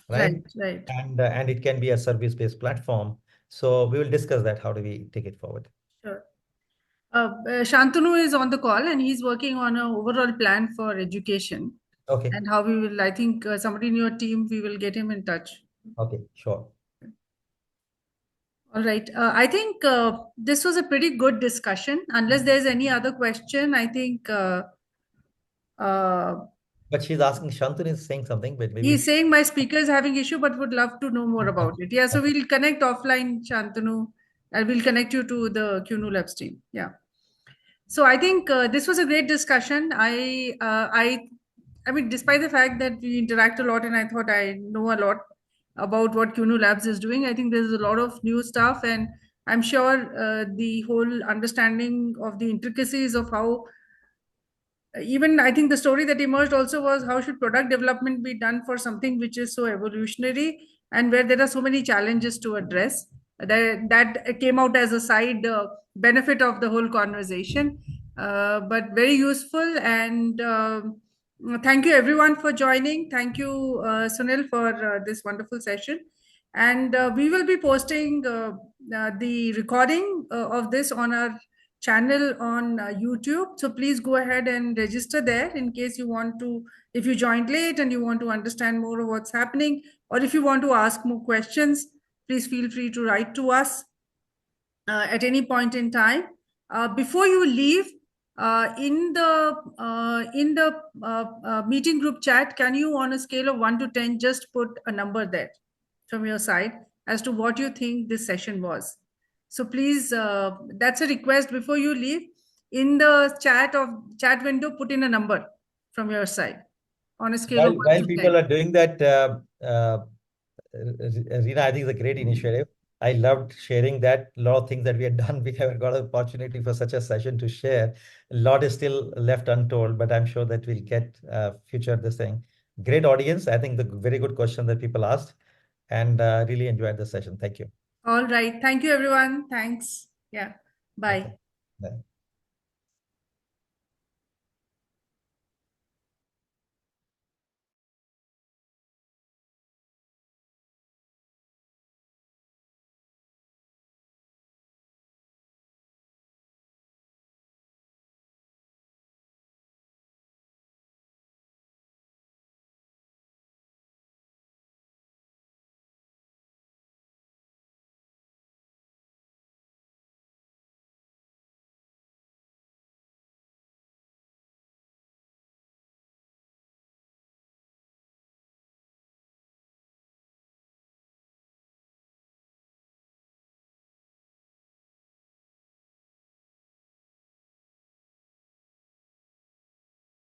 right? Right, right. And it can be a service-based platform. So we will discuss that. How do we take it forward? Sure. Shantanu is on the call and he's working on an overall plan for education Okay. and how we will, I think somebody in your team, we will get him in touch. Okay, sure. All right. I think this was a pretty good discussion. Unless there's any other question, I think uh, But she's asking, Shantanu is saying something, but maybe he's saying my speaker is having issue, but would love to know more about it. Yeah, so we'll connect offline, Shantanu, and we'll connect you to the QNU Labs team. Yeah. So I think this was a great discussion. I mean, despite the fact that we interact a lot, and I thought I know a lot about what QNU Labs is doing, I think there's a lot of new stuff, and I'm sure the whole understanding of the intricacies of how even I think the story that emerged also was how should product development be done for something which is so evolutionary and where there are so many challenges to address. That came out as a side benefit of the whole conversation, but very useful. And thank you everyone for joining. Thank you, Sunil, for this wonderful session. And we will be posting the recording of this on our channel on YouTube. So please go ahead and register there in case you want to, if you joined late and you want to understand more of what's happening, or if you want to ask more questions, please feel free to write to us at any point in time. Before you leave, in the meeting group chat, can you, on a scale of 1 to 10, just put a number there from your side as to what you think this session was? So please, that's a request before you leave. In the chat window, put in a number from your side on a scale of 1 while to people 10. are doing that, Reena, I think it's a great initiative. I loved sharing that. A lot of things that we had done, we haven't got an opportunity for such a session to share. A lot is still left untold, but I'm sure that we'll get future this thing. Great audience. I think the very good question that people asked, and really enjoyed the session. Thank you. All right. Thank you, everyone. Thanks. Yeah. Bye. Okay. Bye.